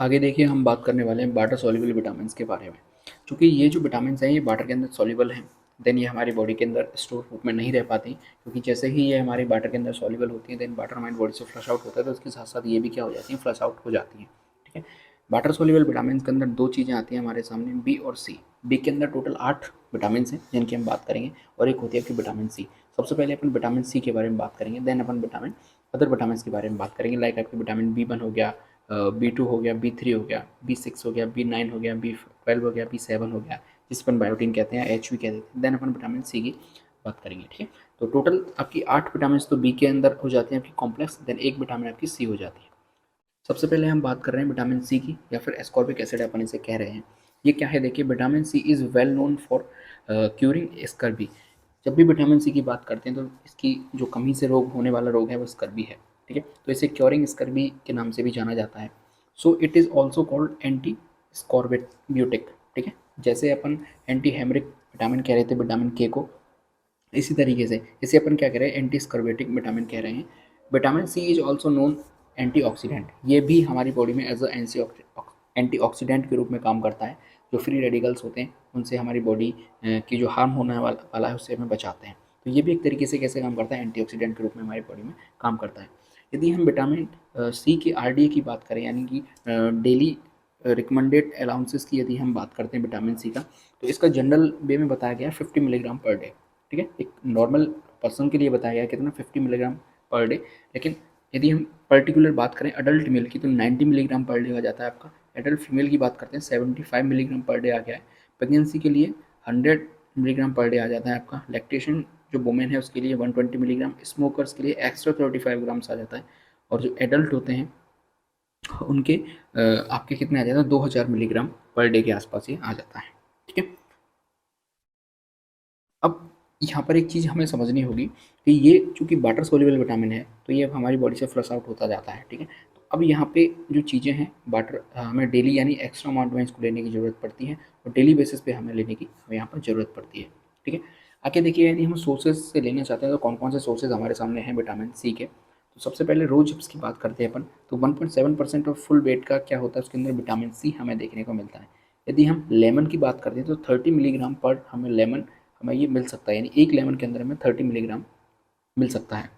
आगे देखिए हम बात करने वाले हैं वाटर सॉल्युबल विटामिन के बारे में। क्योंकि ये जो विटामिन हैं ये वाटर के अंदर सॉल्युबल हैं, देन ये हमारी बॉडी के अंदर स्टोर रूप में नहीं रह पाती, क्योंकि जैसे ही ये हमारी वाटर के अंदर सॉल्युबल होती है देन वाटर हमारी बॉडी से फ्लश आउट होता है, तो उसके साथ साथ ये भी क्या हो जाती है, फ्लश आउट हो जाती है। ठीक है। वाटर सॉल्युबल विटामिन के अंदर दो चीज़ें आती हैं हमारे सामने, बी और सी। बी के अंदर टोटल 8 विटामिन हैं जिनकी हम बात करेंगे, और एक होती है आपकी विटामिन सी। सबसे पहले अपन विटामिन सी के बारे में बात करेंगे, देन अपन विटामिन अदर विटामिन के बारे में बात करेंगे, लाइक आपकी विटामिन बी 1 हो गया, बी 2 हो गया, बी 3 हो गया, बी 6 हो गया, बी 9 हो गया, बी 12 हो गया, बी 7 हो गया, जिस अपन बायोटीन कहते हैं, एच भी कहते हैं। देन अपन विटामिन सी की बात करेंगे। ठीक है। तो टोटल आपकी 8 विटामिन तो बी के अंदर हो जाते हैं आपकी कॉम्प्लेक्स, देन एक विटामिन आपकी सी हो जाती है। सबसे पहले हम बात कर रहे हैं विटामिन सी की, या फिर एस्कॉर्बिक एसिड अपन इसे कह रहे हैं। ये क्या है, देखिए vitamin C is well known for curing scurvy. जब भी विटामिन सी की बात करते हैं तो इसकी जो कमी से रोग होने वाला रोग है वो स्कर्वी है। ठीक है। तो इसे क्योरिंग स्कर्वी के नाम से भी जाना जाता है। So it is also called anti scorbutic. ठीक है। जैसे अपन एंटी हेमरिक विटामिन कह रहे थे विटामिन के को, इसी तरीके से इसे अपन क्या कह रहे हैं, एंटी स्कर्वेटिक विटामिन कह रहे हैं। Vitamin C is also known antioxidant. ये भी हमारी बॉडी में एज अ एंटीऑक्सीडेंट के रूप में काम करता है। जो फ्री रेडिकल्स होते हैं उनसे हमारी बॉडी की जो हार्म होने वाला है उससे हमें बचाते हैं। तो ये भी एक तरीके से कैसे काम करता है, एंटीऑक्सीडेंट के रूप में हमारी बॉडी में काम करता है। यदि हम विटामिन सी के आरडीए की बात करें, यानी कि डेली रिकमेंडेड अलाउंसेस की यदि हम बात करते हैं विटामिन सी का, तो इसका जनरल वे में बताया गया है 50 मिलीग्राम पर डे। ठीक है। एक नॉर्मल पर्सन के लिए बताया गया है कितना, 50 मिलीग्राम पर डे। लेकिन यदि हम पर्टिकुलर बात करें अडल्ट मेल की तो 90 मिलीग्राम पर डे आ जाता है आपका। एडल्ट फीमेल की बात करते हैं 75 मिलीग्राम पर डे आ गया है। प्रेगनेंसी के लिए 100 मिलीग्राम पर डे आ जाता है आपका। लैक्टेशन जो वुमेन है उसके लिए 120 मिलीग्राम, स्मोकर्स के लिए एक्स्ट्रा 35 ग्राम्स आ जाता है। और जो एडल्ट होते हैं उनके आपके कितने आ जाता है, 2000 मिलीग्राम पर डे के आसपास ये आ जाता है। ठीक है। अब यहाँ पर एक चीज़ हमें समझनी होगी कि ये चूँकि वाटर सोल्यूबल विटामिन है तो ये अब हमारी बॉडी से फ्लश आउट होता जाता है। ठीक है। तो अब यहाँ पे जो चीज़ें हैं वाटर हमें डेली यानी एक्स्ट्रा अमाउंट में इसको लेने की ज़रूरत पड़ती है, और डेली बेसिस पे हमें लेने की हमें यहाँ पर ज़रूरत पड़ती है। ठीक है। आगे देखिए, यदि हम सोर्सेज से लेना चाहते हैं तो कौन कौन से सोर्सेज हमारे सामने हैं विटामिन सी के। तो सबसे पहले रोज चिप्स की बात करते हैं अपन, तो 1.7% ऑफ फुल वेट का क्या होता है, उसके अंदर विटामिन सी हमें देखने को मिलता है। यदि हम लेमन की बात करते हैं तो 30 मिलीग्राम पर हमें लेमन हमें ये मिल सकता है, यानी एक लेमन के अंदर हमें 30 मिलीग्राम मिल सकता है।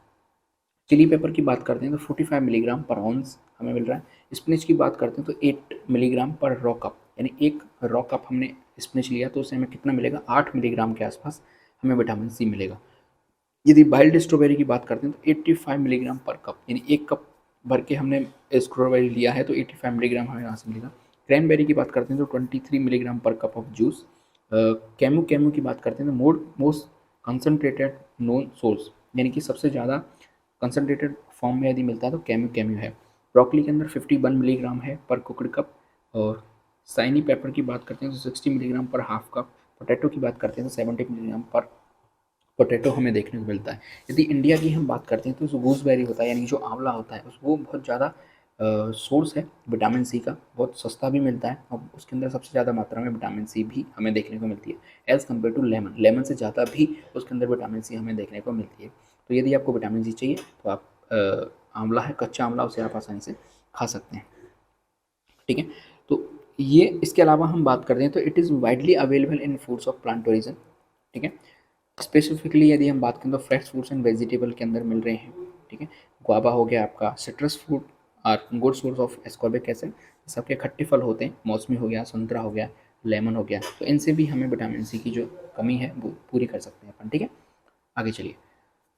चिली पेपर की बात करते हैं तो 45 मिलीग्राम पर ऑन्स हमें मिल रहा है। स्पिनच की बात करते हैं तो 8 मिलीग्राम पर रॉ कप, यानी एक रॉ कप हमने स्पिनच लिया तो उससे हमें कितना मिलेगा, 8 मिलीग्राम के आसपास हमें विटामिन सी मिलेगा। यदि वाइल्ड स्ट्रॉबेरी की बात करते हैं तो 85 मिलीग्राम पर कप, यानी एक कप भर के हमने स्ट्रॉबेरी लिया है तो 85 मिलीग्राम हमें यहाँ से मिलेगा। क्रैनबेरी की बात करते हैं तो 23 मिलीग्राम पर cup of juice. Camus Camus की बात करते हैं तो मोस्ट कंसनट्रेटेड नोन सोर्स, यानी कि सबसे ज़्यादा कंसनट्रेटेड फॉर्म में यदि मिलता है तो कैमू कैमू है। ब्रोकली के अंदर 51 मिलीग्राम है पर कुकड कप। और साइनी पेपर की बात करते हैं तो 60 मिलीग्राम पर हाफ कप। पोटैटो की बात करते हैं तो 70 मिलीग्राम पर पोटैटो हमें देखने को मिलता है। यदि इंडिया की हम बात करते हैं तो जो गूसबेरी होता है, यानी जो आंवला होता है, उस वो बहुत ज़्यादा सोर्स है विटामिन सी का, बहुत सस्ता भी मिलता है और उसके अंदर सबसे ज़्यादा मात्रा में विटामिन सी भी हमें देखने को मिलती है as compare to lemon. Lemon से ज़्यादा भी उसके अंदर विटामिन सी हमें देखने को मिलती है। तो यदि आपको विटामिन सी चाहिए तो आप आंवला है, कच्चा आंवला, उसे आप आसानी से खा सकते हैं। ठीक है। तो ये इसके अलावा हम बात करते हैं तो it is widely available in foods of plant origin. ठीक है। स्पेसिफिकली यदि हम बात करें तो फ्रेश फ्रूट्स एंड वेजिटेबल के अंदर मिल रहे हैं। ठीक है। गुआवा हो गया आपका, citrus fruit are good source of ascorbic acid. सबके खट्टे फल होते हैं, मौसमी हो गया, संतरा हो गया, लेमन हो गया, तो इनसे भी हमें विटामिन सी की जो कमी है वो पूरी कर सकते हैं अपन। ठीक है। आगे चलिए,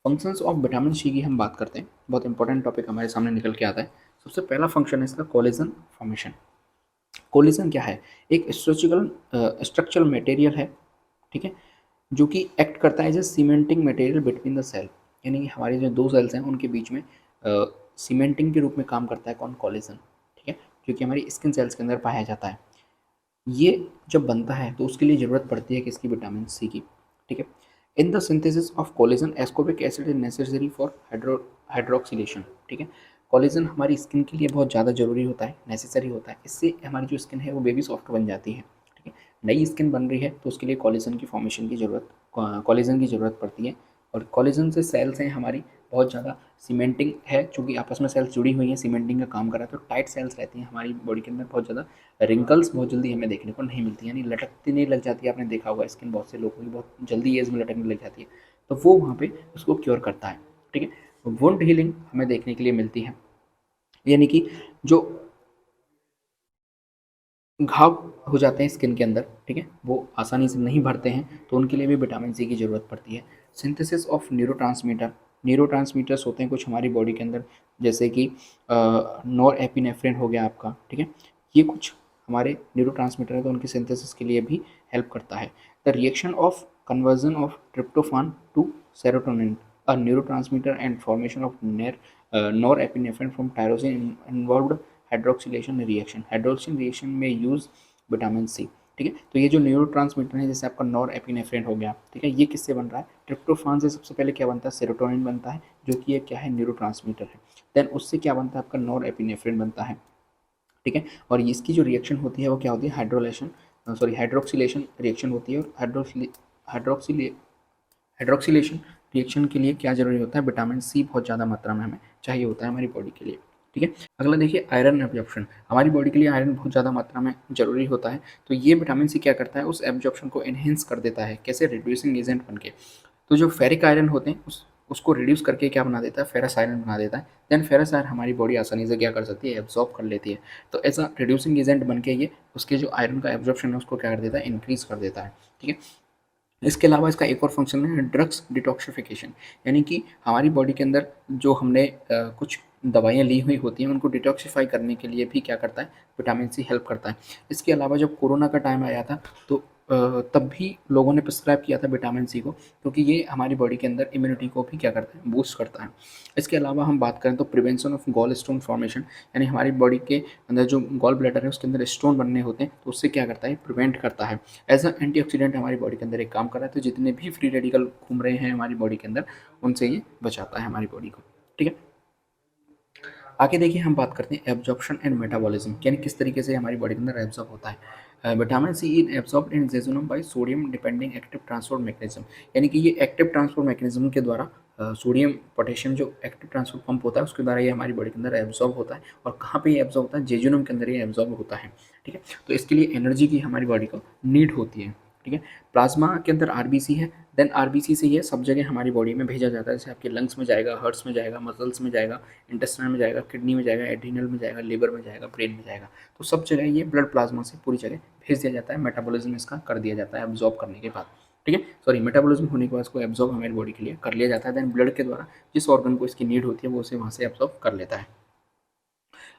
फंक्शंस ऑफ विटामिन सी की हम बात करते हैं। बहुत इंपॉर्टेंट टॉपिक हमारे सामने निकल के आता है। सबसे पहला फंक्शन है इसका कोलेजन फॉर्मेशन। कोलिजन क्या है, एक स्ट्रक्चरल मटेरियल है। ठीक है। जो कि एक्ट करता है as a cementing material between the cell, यानी कि हमारे जो दो सेल्स हैं उनके बीच में सीमेंटिंग के रूप में काम करता है कौन, कोलिजन। ठीक है। जो कि हमारी स्किन सेल्स के अंदर पाया जाता है। ये जब बनता है तो उसके लिए ज़रूरत पड़ती है किसकी, विटामिन सी की। ठीक है। In the synthesis of collagen ascorbic acid is necessary for hydroxylation. ठीक है। कोलेजन हमारी स्किन के लिए बहुत ज़्यादा ज़रूरी होता है, नेसेसरी होता है। इससे हमारी जो स्किन है वो बेबी सॉफ्ट बन जाती है। ठीक है। नई स्किन बन रही है तो उसके लिए कोलेजन की फॉर्मेशन की ज़रूरत, कोलेजन की ज़रूरत पड़ती है। और कोलिजन से सेल्स हैं हमारी बहुत ज़्यादा सीमेंटिंग है, चूँकि आपस में सेल्स जुड़ी हुई हैं, सीमेंटिंग का काम कर रहा है, तो टाइट सेल्स रहती हैं हमारी बॉडी के अंदर, बहुत ज़्यादा रिंकल्स बहुत जल्दी हमें देखने को नहीं मिलती, यानी लटकती नहीं लग जाती है। आपने देखा होगा स्किन बहुत से लोगों की बहुत जल्दी एज में लटकने लग जाती है, तो वो वहाँ पे उसको क्योर करता है। ठीक है, वुंड हीलिंग हमें देखने के लिए मिलती है, यानी कि जो घाव हो जाते हैं स्किन के अंदर, ठीक है, वो आसानी से नहीं भरते हैं, तो उनके लिए भी विटामिन सी की ज़रूरत पड़ती है। सिंथेसिस ऑफ न्यूरोट्रांसमीटर्स होते हैं कुछ हमारी बॉडी के अंदर, जैसे कि नॉर एपिनेफ्रिन हो गया आपका, ठीक है, ये कुछ हमारे न्यूरोट्रांसमीटर है, तो उनकी सिंथेसिस के लिए भी हेल्प करता है। The reaction of conversion of tryptophan to serotonin, a neurotransmitter, and formation of norepinephrine from tyrosine involved hydroxylation reaction. Hydroxylation reaction में यूज़ विटामिन सी, ठीक है। तो ये जो न्यूरोट्रांसमीटर है, जैसे आपका नॉर एपिनेफ्रिन हो गया, ठीक है, ये किससे बन रहा है? ट्रिप्टोफान से सबसे पहले क्या बनता है? सेरोटोनिन बनता है, जो कि ये क्या है? न्यूरोट्रांसमीटर है। देन उससे क्या बनता है? आपका नॉर एपिनेफ्रिन बनता है, ठीक है। और इसकी जो रिएक्शन होती है वो क्या होती है? हाइड्रोक्सिलेशन रिएक्शन होती है। और हाइड्रोक्सिलेशन रिएक्शन के लिए क्या जरूरी होता है? विटामिन सी बहुत ज़्यादा मात्रा में हमें चाहिए होता है हमारी बॉडी के लिए, ठीक है। अगला देखिए, आयरन एब्जॉर्प्शन। हमारी बॉडी के लिए आयरन बहुत ज़्यादा मात्रा में जरूरी होता है, तो ये विटामिन सी क्या करता है? उस एब्जॉर्प्शन को एनहेंस कर देता है। कैसे? रिड्यूसिंग एजेंट बन के। तो जो फेरिक आयरन होते हैं उसको रिड्यूस करके क्या बना देता है? फेरस आयरन बना देता है। देन फेरस आयरन हमारी बॉडी आसानी से क्या कर सकती है? एब्जॉर्ब कर लेती है। तो ऐसा रिड्यूसिंग एजेंट बन के ये उसके जो आयरन का एब्जॉर्प्शन है उसको क्या कर देता है? इंक्रीज कर देता है, ठीक है। इसके अलावा इसका एक और फंक्शन है ड्रग्स डिटॉक्सिफिकेशन, यानी कि हमारी बॉडी के अंदर जो हमने कुछ दवाइयाँ ली हुई होती हैं उनको डिटॉक्सिफाई करने के लिए भी क्या करता है? विटामिन सी हेल्प करता है। इसके अलावा जब कोरोना का टाइम आया था, तो तब भी लोगों ने प्रिस्क्राइब किया था विटामिन सी को, क्योंकि ये हमारी बॉडी के अंदर इम्यूनिटी को भी क्या करता है? बूस्ट करता है। इसके अलावा हम बात करें तो prevention of gall stone formation, यानी हमारी बॉडी के अंदर जो गॉल ब्लैडर है उसके अंदर स्टोन बनने होते हैं, तो उससे क्या करता है? प्रिवेंट करता है। एज अ एंटीऑक्सीडेंट हमारी बॉडी के अंदर एक काम कर रहा है, तो जितने भी फ्री रेडिकल घूम रहे हैं हमारी बॉडी के अंदर, उनसे ये बचाता है हमारी बॉडी को, ठीक है। आगे देखिए, हम बात करते हैं एब्जॉर्प्शन एंड मेटाबॉलिज्म, यानी किस तरीके से हमारी बॉडी के अंदर एब्जॉर्ब होता है। Vitamin C in absorb in jejunum by sodium depending active transport mechanism, यानी कि ये एक्टिव ट्रांसपोर्ट मैकेनिज्म के द्वारा सोडियम पोटेशियम जो एक्टिव ट्रांसपोर्ट पंप होता है उसके द्वारा ये हमारी बॉडी के अंदर एब्जॉर्ब होता है। और कहाँ पे ये एब्जॉर्ब होता है? जेजुनम के अंदर ये एब्जॉर्ब होता है, ठीक है। तो इसके लिए एनर्जी की हमारी बॉडी को नीड होती है, ठीक है। प्लाज्मा के अंदर आरबीसी है, देन आरबीसी से ये सब जगह हमारी बॉडी में भेजा जाता है, जैसे आपके लंग्स में जाएगा, हार्ट्स में जाएगा, मसल्स में जाएगा, इंटेस्टाइन में जाएगा, किडनी में जाएगा, एड्रीनल में जाएगा, लिवर में जाएगा, ब्रेन में जाएगा। तो सब जगह ये ब्लड प्लाज्मा से पूरी जगह भेज दिया जाता है, मेटाबॉलिज्म इसका कर दिया जाता है एब्जॉर्ब करने के बाद, ठीक है। सॉरी, मेटाबॉलिज्म होने के बाद इसको एब्जॉर्ब हमारी बॉडी के लिए कर लिया जाता है। देन ब्लड के द्वारा जिस ऑर्गन को इसकी नीड होती है वो उसे वहाँ से एब्जॉर्ब कर लेता है।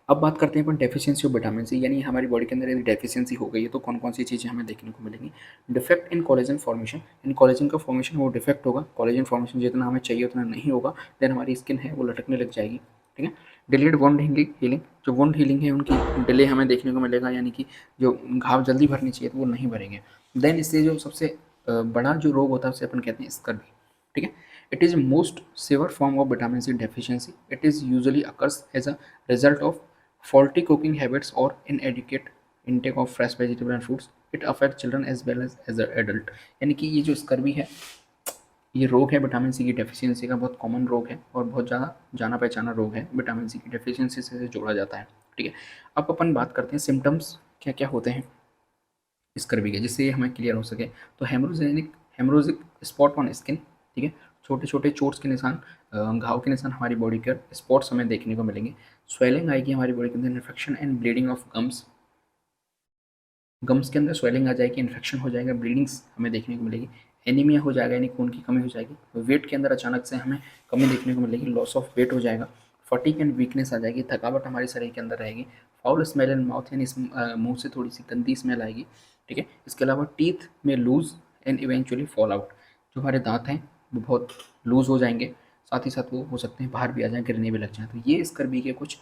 अब बात करते हैं अपन डेफिशिएंसी ऑफ विटामिन सी, यानी हमारी बॉडी के अंदर यदि डेफिशिएंसी हो गई है तो कौन कौन सी चीज़ें हमें देखने को मिलेंगी? Defect in collagen formation, in collagen का फॉर्मेशन वो डिफेक्ट होगा, कोलेजन फॉर्मेशन जितना हमें चाहिए उतना नहीं होगा, देन हमारी स्किन है वो लटकने लग जाएगी, ठीक है। डिलेड वुंड हीलिंग, जो वुंड हीलिंग है उनकी डिले हमें देखने को मिलेगा, यानी कि जो घाव जल्दी भरनी चाहिए तो वो नहीं भरेंगे। देन इससे जो सबसे बड़ा जो रोग होता है उसे अपन कहते हैं स्कर्वी, ठीक है। It is most severe form of vitamin C deficiency. It is usually occurs as a result of faulty cooking habits or inadequate intake of fresh vegetable and fruits. It affects children as well as adult, यानी कि ये जो scurvy है ये रोग है vitamin सी की deficiency का, बहुत कॉमन रोग है और बहुत ज़्यादा जाना पहचाना रोग है, विटामिन सी की डेफिशिएंसी से जोड़ा जाता है, ठीक है। अब अपन बात करते हैं सिम्टम्स क्या क्या होते हैं स्कर्वी के, जिससे ये हमें क्लियर हो सके। तो हेमरोजिक स्पॉट ऑन स्किन, ठीक है, छोटे छोटे चोट्स के निशान, घाव के निशान हमारी बॉडी के स्पॉट्स हमें देखने को मिलेंगे। स्वेलिंग आएगी हमारी बॉडी के अंदर, infection and bleeding of gums के अंदर स्वेलिंग आ जाएगी, इन्फेक्शन हो जाएगा, ब्लीडिंग्स हमें देखने को मिलेगी। एनीमिया हो जाएगा, यानी खून की कमी हो जाएगी। वेट के अंदर अचानक से हमें कमी देखने को मिलेगी, लॉस ऑफ वेट हो जाएगा। फटीग एंड वीकनेस आ जाएगी, थकावट हमारे शरीर के अंदर रहेगी। फाउल स्मेल इन माउथ, यानी मुंह से थोड़ी सी गंदी स्मेल आएगी, ठीक है। इसके अलावा टीथ में loose and eventually fall out, जो हमारे दांत हैं वो बहुत लूज हो जाएंगे, साथ ही साथ वो हो सकते हैं बाहर भी आ जाएँ, गिरने भी लग जाएँ। तो ये स्कर्वी के कुछ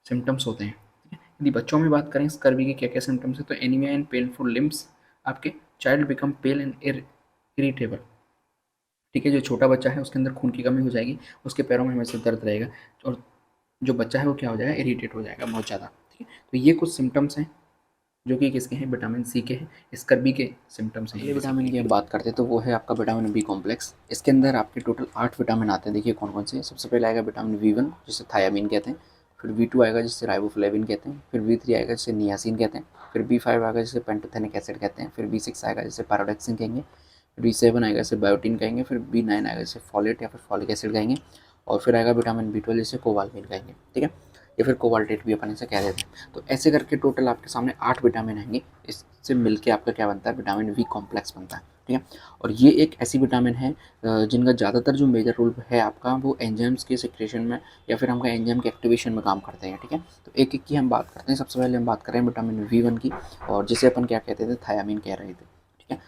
सिम्टम्स होते हैं। यदि बच्चों में बात करें स्कर्वी के क्या क्या सिम्टम्स है, तो एनीमिया एंड पेनफुल लिम्स, आपके child become pale and irritable, ठीक है। जो छोटा बच्चा है उसके अंदर खून की कमी हो जाएगी, उसके पैरों में हमेशा दर्द रहेगा, और जो बच्चा है वो क्या हो जाएगा? इरिटेट हो जाएगा बहुत ज़्यादा, ठीक है। तो ये कुछ सिम्टम्स हैं जो कि किसके हैं, विटामिन सी के हैं, स्कर्वी के सिम्टम्स हैं। पहले विटामिन की हम बात करते हैं तो वो है आपका विटामिन बी कॉम्प्लेक्स। इसके अंदर आपके टोटल 8 विटामिन आते हैं। देखिए कौन कौन से। सबसे पहले आएगा विटामिन V1 जिसे थायामीन कहते हैं, फिर V2 आएगा जिसे राइबोफ्लेविन कहते हैं, फिर V3 आएगा जिसे नियासिन कहते हैं, फिर B5 आएगा जिसे पेंटोथेनिक एसिड कहते हैं, फिर B6 आएगा जिसे पैराडॉक्सिन कहेंगे, फिर B7 आएगा जिसे बायोटीन कहेंगे, फिर B9 आएगा जिसे फॉलेट या फिर फॉलिक एसिड कहेंगे, और फिर आएगा विटामिन B12 जिसे कोबाल्मिन कहेंगे, ठीक है, या फिर कोबाल्टेट भी अपन इसे कह देते हैं। तो ऐसे करके टोटल आपके सामने 8 विटामिन आएंगे। इससे मिलके आपका क्या बनता है, विटामिन वी कॉम्प्लेक्स बनता है, ठीक है। और ये एक ऐसी विटामिन है जिनका ज़्यादातर जो मेजर रोल है आपका वो एंजाइम्स के सिक्रेशन में या फिर हमका एंजाइम के एक्टिवेशन में काम करते हैं, ठीक है। तो एक एक की हम बात करते हैं। सबसे पहले हम बात कर रहे हैं विटामिन V1 की, और जिसे अपन क्या कहते थे, थायामीन कह रहे थे, ठीक है।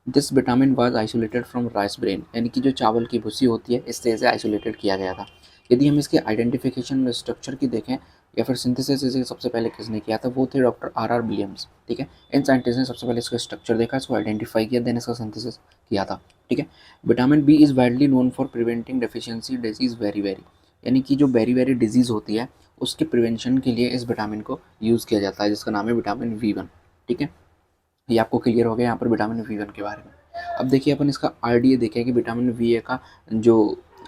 This vitamin was isolated from rice bran, यानी कि जो चावल की भूसी होती है इससे इसे आइसोलेटेड किया गया था। यदि हम इसके आइडेंटिफिकेशन में स्ट्रक्चर की देखें या फिर सिंथेसिस इसे सबसे पहले किसने किया था, वो थे डॉक्टर R.R. विलियम्स, ठीक है। इन साइंटिस्ट ने सबसे पहले इसका स्ट्रक्चर देखा, इसको आइडेंटिफाई किया, देन इसका सिंथेसिस किया था, ठीक है। Vitamin B is widely known for preventing deficiency disease very very, यानी कि जो वेरी वेरी डिजीज़ होती है उसके प्रिवेंशन के लिए इस विटामिन को यूज़ किया जाता है, जिसका नाम है विटामिन V1, ठीक है। ये आपको क्लियर हो गया यहाँ पर विटामिन V1 के बारे में। अब देखिए अपन इसका RDA देखें कि विटामिन VA का जो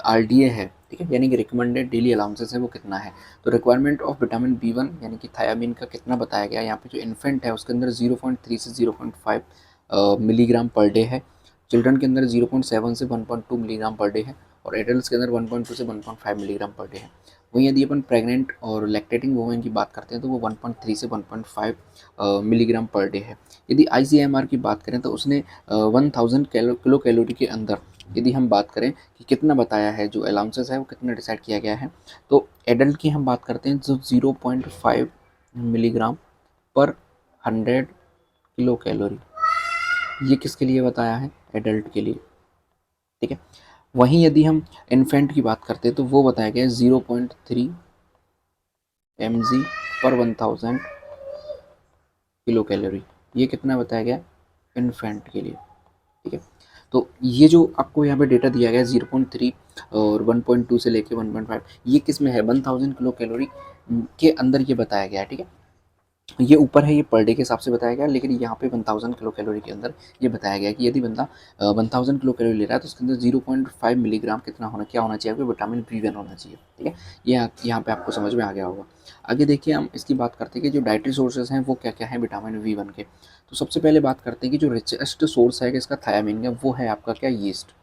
RDA है, ठीक है, यानी कि रिकमेंडेड डेली अलाउंसेस है, वो कितना है। तो रिक्वायरमेंट ऑफ विटामिन B1 यानी कि थायामीन का कितना बताया गया यहाँ पे, जो इन्फेंट है उसके अंदर 0.3 से 0.5 मिलीग्राम पर डे है, चिल्ड्रन के अंदर 0.7 से 1.2 मिलीग्राम पर डे है, और एडल्ट के अंदर 1.2 से 1.5 मिलीग्राम पर डे है। वहीं यदि अपन प्रेग्नेंट और लैक्टेटिंग वुमेन की बात करते हैं तो वो 1.3 से 1.5 मिलीग्राम पर डे है। यदि ICMR की बात करें तो उसने 1000 किलो कैलोरी के अंदर यदि हम बात करें कि कितना बताया है, जो अलाउंसेस है वो कितना डिसाइड किया गया है, तो एडल्ट की हम बात करते हैं तो 0.5 मिलीग्राम पर 100 किलो कैलोरी, ये किसके लिए बताया है, एडल्ट के लिए, ठीक है। वहीं यदि हम इन्फेंट की बात करते हैं तो वो बताया गया है 0.3 mg पर 1000 किलो कैलोरी, ये कितना बताया गया इन्फेंट के लिए, ठीक है। तो ये जो आपको यहाँ पे डेटा दिया गया है 0.3 और 1.2 से लेके 1.5, ये किस में है, 1000 किलो कैलोरी के अंदर ये बताया गया है, ठीक है। ये ऊपर है, ये पर डे के हिसाब से बताया गया, लेकिन यहाँ पे 1000 किलो कैलोरी के अंदर ये बताया गया कि यदि बंदा 1000 किलो कैलोरी ले रहा है तो उसके अंदर 0.5 मिलीग्राम कितना होना, क्या होना चाहिए, आपको विटामिन B1 होना चाहिए, ठीक है। ये यहाँ पे आपको समझ में आ गया होगा। आगे देखिए हम इसकी बात करते हैं कि जो डाइटरी सोर्सेज हैं वो क्या क्या हैं विटामिन B1 के। तो सबसे पहले बात करते हैं कि जो रिचेस्ट सोर्स है कि इसका थायामीन का, वो है आपका क्या, यीस्ट,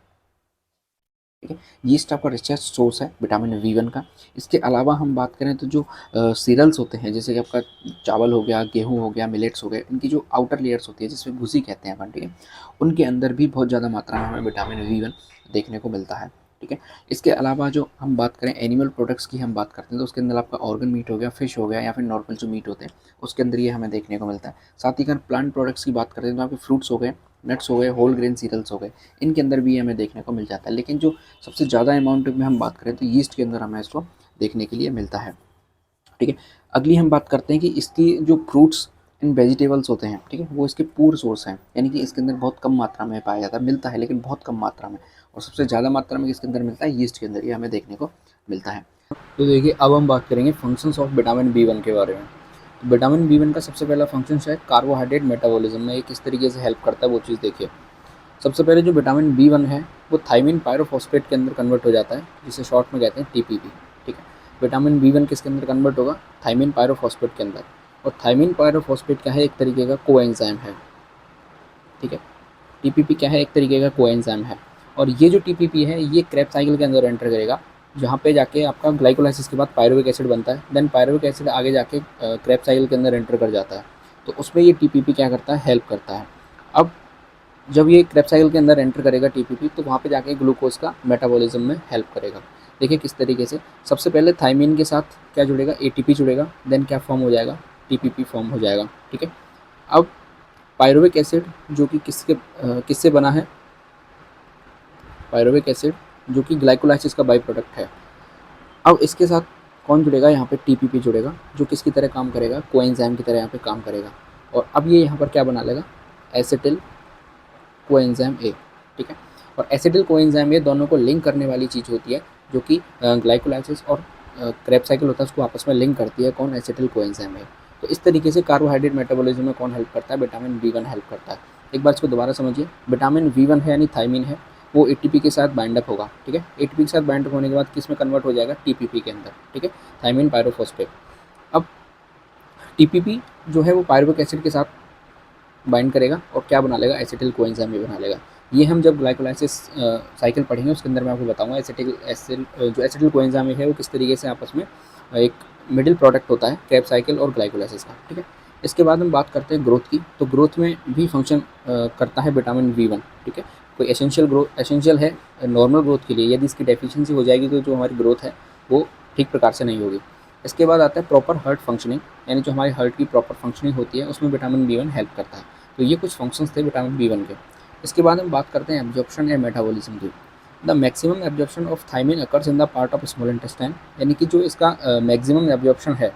ठीक है। यीस्ट आपका रिचेस्ट सोर्स है विटामिन V1 का। इसके अलावा हम बात करें तो जो सीरियल्स होते हैं, जैसे कि आपका चावल हो गया, गेहूं हो गया, मिलेट्स हो गए, इनकी जो आउटर लेयर्स होती है जिसमें भूसी कहते हैं अपन, ठीक है, उनके अंदर भी बहुत ज़्यादा मात्रा में हमें विटामिन V1 देखने को मिलता है, ठीक है। इसके अलावा जो हम बात करें एनिमल प्रोडक्ट्स की हम बात करते हैं तो उसके अंदर आपका ऑर्गन मीट हो गया, फिश हो गया, या फिर नॉर्मल जो मीट होते हैं उसके अंदर ये हमें देखने को मिलता है। साथ ही अगर प्लांट प्रोडक्ट्स की बात करते हैं तो आपके फ्रूट्स हो गए, नट्स हो गए, होल ग्रेन सीरियल्स हो गए, इनके अंदर भी हमें देखने को मिल जाता है। लेकिन जो सबसे ज़्यादा अमाउंट में हम बात करें तो यीस्ट के अंदर हमें इसको देखने के लिए मिलता है, ठीक है। अगली हम बात करते हैं कि इसकी जो फ्रूट्स एंड वेजिटेबल्स होते हैं, ठीक है, वो इसके पूर सोर्स हैं, यानी कि इसके अंदर बहुत कम मात्रा में पाया जाता है, मिलता है लेकिन बहुत कम मात्रा में, और सबसे ज़्यादा मात्रा में इसके अंदर मिलता है यीस्ट के अंदर, ये हमें देखने को मिलता है। तो देखिए अब हम बात करेंगे फंक्शंस ऑफ विटामिन B1 के बारे में। तो विटामिन B1 का सबसे पहला फंक्शन है कार्बोहाइड्रेट मेटाबॉलिज्म में, ये किस तरीके से हेल्प करता है वो चीज़ देखिए। सबसे पहले जो विटामिन B1 है वो थायमिन पायरोफॉस्फेट के अंदर कन्वर्ट हो जाता है, जिसे शॉर्ट में कहते हैं TPP, ठीक है। विटामिन B1 किसके अंदर कन्वर्ट होगा, थायमिन पायरोफॉस्फेट के अंदर, और थायमिन पायरोफॉस्फेट क्या है, एक तरीके का कोएंजाइम है, ठीक है। TPP क्या है, एक तरीके का कोएंजाइम है, और ये जो TPP है ये क्रेब्स साइकिल के अंदर एंटर करेगा, जहाँ पे जाके आपका ग्लाइकोलाइसिस के बाद पायरुविक एसिड बनता है, देन पायरुविक एसिड आगे जाके क्रेब्स साइकिल के अंदर एंटर कर जाता है, तो उसमें ये TPP क्या करता है, हेल्प करता है। अब जब ये क्रेब्स साइकिल के अंदर एंटर करेगा TPP, तो वहाँ पे जाके ग्लूकोज का मेटाबॉलिज्म में हेल्प करेगा। देखिए किस तरीके से, सबसे पहले थायमिन के साथ क्या जुड़ेगा, ATP जुड़ेगा, देन क्या फॉर्म हो जाएगा, TPP फॉर्म हो जाएगा, ठीक है। अब पायरुविक एसिड जो कि किससे बना है, पायरुविक एसिड जो कि ग्लाइकोलाइसिस का बाई प्रोडक्ट है। अब इसके साथ कौन जुड़ेगा, यहाँ पे TPP जुड़ेगा, जो किसकी तरह काम करेगा, कोएंजाइम की तरह यहाँ पे काम करेगा, और अब ये यहाँ पर क्या बना लेगा, एसिटिल कोएंजाइम ए, ठीक है। और एसिटिल कोएंजाइम ए दोनों को लिंक करने वाली चीज़ होती है, जो कि ग्लाइकोलाइसिस और क्रेब्स साइकिल होता है उसको आपस में लिंक करती है, कौन, एसिटिल कोएंजाइम ए। तो इस तरीके से कार्बोहाइड्रेट मेटाबॉलिज्म में कौन हेल्प करता है, विटामिन बी वन हेल्प करता है। एक बार इसको दोबारा समझिए, विटामिन बी वन है यानी थायमिन है, वो एटीपी के साथ बाइंड अप होगा, ठीक है। एटीपी के साथ बाइंड अप होने के बाद किस में कन्वर्ट हो जाएगा, टीपीपी के अंदर, ठीक है, थायमिन पायरोफॉस्फेट। अब टीपीपी जो है वो पायरुविक एसिड के साथ बाइंड करेगा और क्या बना लेगा, एसिटिल कोएंजाइम भी बना लेगा। ये हम जब ग्लाइकोलाइसिस साइकिल पढ़ेंगे उसके अंदर मैं आपको बताऊंगा जो एसिटिल कोएंजाइम है वो किस तरीके से आपस में एक मिडिल प्रोडक्ट होता है क्रेब्स साइकिल और ग्लाइकोलाइसिस का, ठीक है। इसके बाद हम बात करते हैं ग्रोथ की, तो ग्रोथ में भी फंक्शन करता है विटामिन बी वन, ठीक है। कोई एसेंशियल है नॉर्मल ग्रोथ के लिए, यदि इसकी डेफिशिएंसी हो जाएगी तो जो हमारी ग्रोथ है वो ठीक प्रकार से नहीं होगी। इसके बाद आता है प्रॉपर हार्ट फंक्शनिंग, यानी जो हमारी हार्ट की प्रॉपर फंक्शनिंग होती है उसमें विटामिन बी वन हेल्प करता है। तो ये कुछ फंक्शंस थे विटामिन बी वन के। इसके बाद हम बात करते हैं एब्जॉर्प्शन या मेटाबॉलिज्म की। The maximum absorption of thiamine occurs in the part of small intestine, यानी कि जो इसका मैक्सिमम एब्जॉर्प्शन है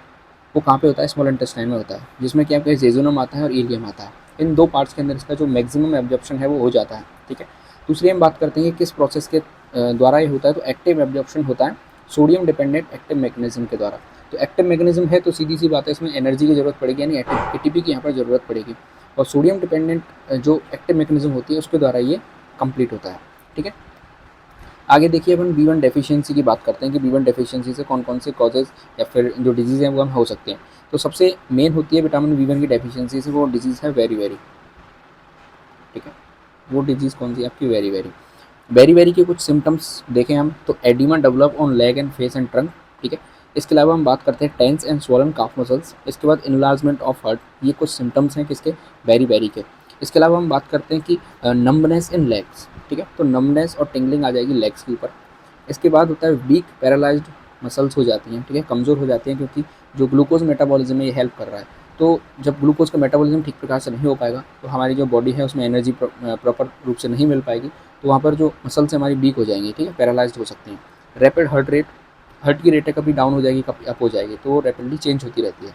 वो कहाँ पे होता है, स्मॉल इंटेस्टाइन में होता है, जिसमें कि आपका जेजुनम आता है और इलियम आता है। इन दो पार्ट्स के अंदर इसका जो मैक्सिमम एब्जॉर्प्शन है वो हो जाता है, ठीक है। दूसरी हम बात करते हैं कि किस प्रोसेस के द्वारा ये होता है, तो एक्टिव एब्जॉर्प्शन होता है सोडियम डिपेंडेंट एक्टिव मैकेनिज्म के द्वारा। तो एक्टिव मैकेनिज्म है तो सीधी सी बात है इसमें एनर्जी की जरूरत पड़ेगी, यानी एटीपी की यहाँ पर जरूरत पड़ेगी, और सोडियम डिपेंडेंट जो एक्टिव मैकेनिज्म होती है उसके द्वारा ये कंप्लीट होता है, ठीक है। आगे देखिए अपन बी वन डेफिशिएंसी की बात करते हैं कि बी वन डेफिशिएंसी से कौन कौन से कॉजेज या फिर जो डिजीज़ हैं वो हम हो सकते हैं। तो सबसे मेन होती है विटामिन बी वन की डेफिशिएंसी से, वो डिजीज़ है वेरी वेरी, ठीक है। वो डिजीज़ कौन सी है आपकी, वेरी वेरी। वेरी वेरी के कुछ सिम्टम्स देखें हम तो edema develop on leg and face and trunk, ठीक है। इसके अलावा हम बात करते हैं tense and swollen calf muscles. इसके बाद इनलार्जमेंट ऑफ हार्ट, ये कुछ सिम्टम्स हैं किसके, वेरी वेरी के। इसके अलावा हम बात करते हैं कि नम्बनेस इन लेग्स, ठीक है, तो नम्बनेस और टिंगलिंग आ जाएगी लेग्स के ऊपर। इसके बाद होता है वीक पैरालाइज्ड मसल्स हो जाती हैं, ठीक है, कमज़ोर हो जाती हैं, क्योंकि जो ग्लूकोज मेटाबॉलिज्म में ये हेल्प कर रहा है। तो जब ग्लूकोज का मेटाबॉलिज्म ठीक प्रकार से नहीं हो पाएगा तो हमारी जो बॉडी है उसमें एनर्जी प्रॉपर रूप से नहीं मिल पाएगी, तो वहाँ पर जो मसल्स हमारी वीक हो जाएंगी, ठीक है, पैरालाइज्ड हो सकती हैं। रैपिड हार्ट रेट, हार्ट की रेट है कभी डाउन हो जाएगी कभी अप हो जाएगी, तो वो रैपिडली चेंज होती रहती है।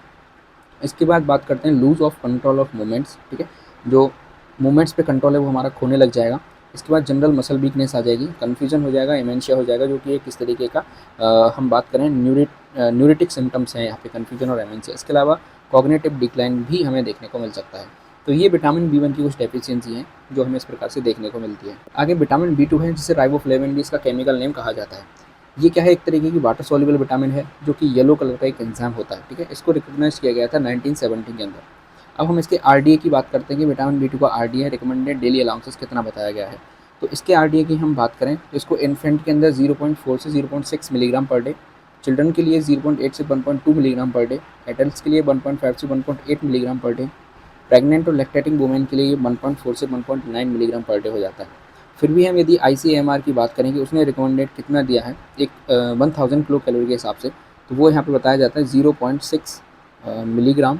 इसके बाद बात करते हैं loss of control of movements, ठीक है, जो मूवमेंट्स पे कंट्रोल है वो हमारा खोने लग जाएगा। इसके बाद जनरल मसल वीकनेस आ जाएगी, कन्फ्यूजन हो जाएगा, इमेंशिया हो जाएगा, जो कि एक किस तरीके का हम बात करें न्यूरिटिक सिम्टम्स हैं यहाँ पे, कन्फ्यूजन और इमेंशिया। इसके अलावा कॉग्निटिव डिक्लाइन भी हमें देखने को मिल सकता है। तो ये विटामिन बी वन की कुछ डेफिशिएंसी हैं जो हमें इस प्रकार से देखने को मिलती है। आगे विटामिन बी टू है जिसे राइबोफ्लेविन भी इसका केमिकल नेम कहा जाता है। ये क्या है, एक तरीके की वाटर सॉल्युबल विटामिन है जो कि येलो कलर का एक एंजाइम होता है, ठीक है। इसको रिकॉग्नाइज किया गया था 1970 के अंदर। अब हम इसके आरडीए की बात करते हैं कि विटामिन बी टू का आरडीए रिकमेंडेड डेली अलाउंसेस कितना बताया गया है। तो इसके आरडीए की हम बात करें तो इसको इन्फेंट के अंदर 0.4 से 0.6 मिलीग्राम पर डे, चिल्ड्रन के लिए 0.8 से 1.2 मिलीग्राम पर डे, एडल्ट्स के लिए 1.5 से 1.8 मिलीग्राम पर डे, प्रेग्नेंट और लैक्टेटिंग वुमेन के लिए ये 1.4 से 1.9 मिलीग्राम पर डे हो जाता है। फिर भी हम यदि ICMR की बात करें कि उसने रिकमेंडेड कितना दिया है एक 1000 किलो कैलोरी के हिसाब से, तो वो यहाँ पे बताया जाता है 0.6 मिलीग्राम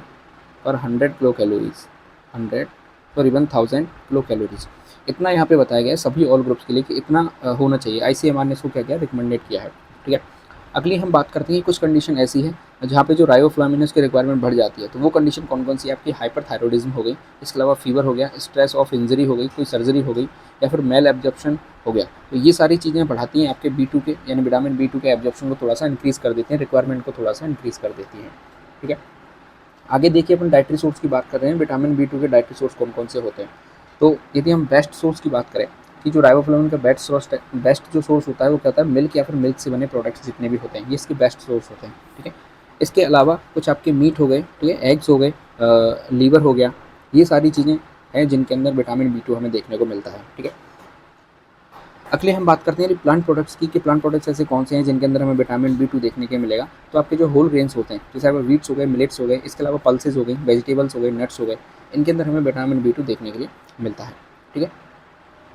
पर 100 किलो कैलोरीज, 1000 किलो कैलोरीज, इतना यहाँ पे बताया गया है सभी ऑल ग्रुप्स के लिए कि इतना होना चाहिए। ICMR ने इसको क्या किया, रिकमेंडेड किया है, ठीक है। अगली हम बात करते हैं कुछ कंडीशन ऐसी है जहाँ पे जो राइबोफ्लाविन की रिक्वायरमेंट बढ़ जाती है, तो वो कंडीशन कौन कौन सी है आपकी, हाइपरथायरॉयडिज्म हो गई, इसके अलावा फीवर हो गया, स्ट्रेस ऑफ इंजरी हो गई, कोई सर्जरी हो गई, या फिर मेल एब्जॉर्प्शन हो गया। तो ये सारी चीज़ें बढ़ाती हैं आपके B2 के, यानी विटामिन B2 के एब्जॉर्प्शन को थोड़ा सा इंक्रीज़ कर देती हैं, रिक्वायरमेंट को थोड़ा सा इंक्रीज़ कर देती हैं, ठीक है। आगे देखिए अपन डाइटरी सोर्स की बात कर रहे हैं, विटामिन B2 के डाइटरी सोर्स कौन कौन से होते हैं। तो यदि हम बेस्ट सोर्स की बात करें कि जो राइबोफ्लाविन का बेस्ट जो सोर्स होता है वो क्या होता है, मिल्क या फिर मिल्क से बने प्रोडक्ट्स जितने भी होते हैं ये इसके बेस्ट सोर्स होते हैं, ठीक है। इसके अलावा कुछ आपके मीट हो गए, ठीक है, एग्स हो गए, लीवर हो गया, ये सारी चीज़ें हैं जिनके अंदर विटामिन B2 हमें देखने को मिलता है, ठीक है। अगले हम बात करते हैं प्लांट प्रोडक्ट्स की कि प्लांट प्रोडक्ट्स ऐसे कौन से हैं जिनके अंदर हमें विटामिन B2 देखने को मिलेगा। तो आपके जो होल ग्रेन्स होते हैं जैसे आपके वीट्स हो गए, मिलेट्स हो गए, इसके अलावा पल्सेस हो गई, वेजिटेबल्स हो गए, नट्स हो गए, इनके अंदर हमें विटामिन B2 देखने के लिए मिलता है, ठीक है।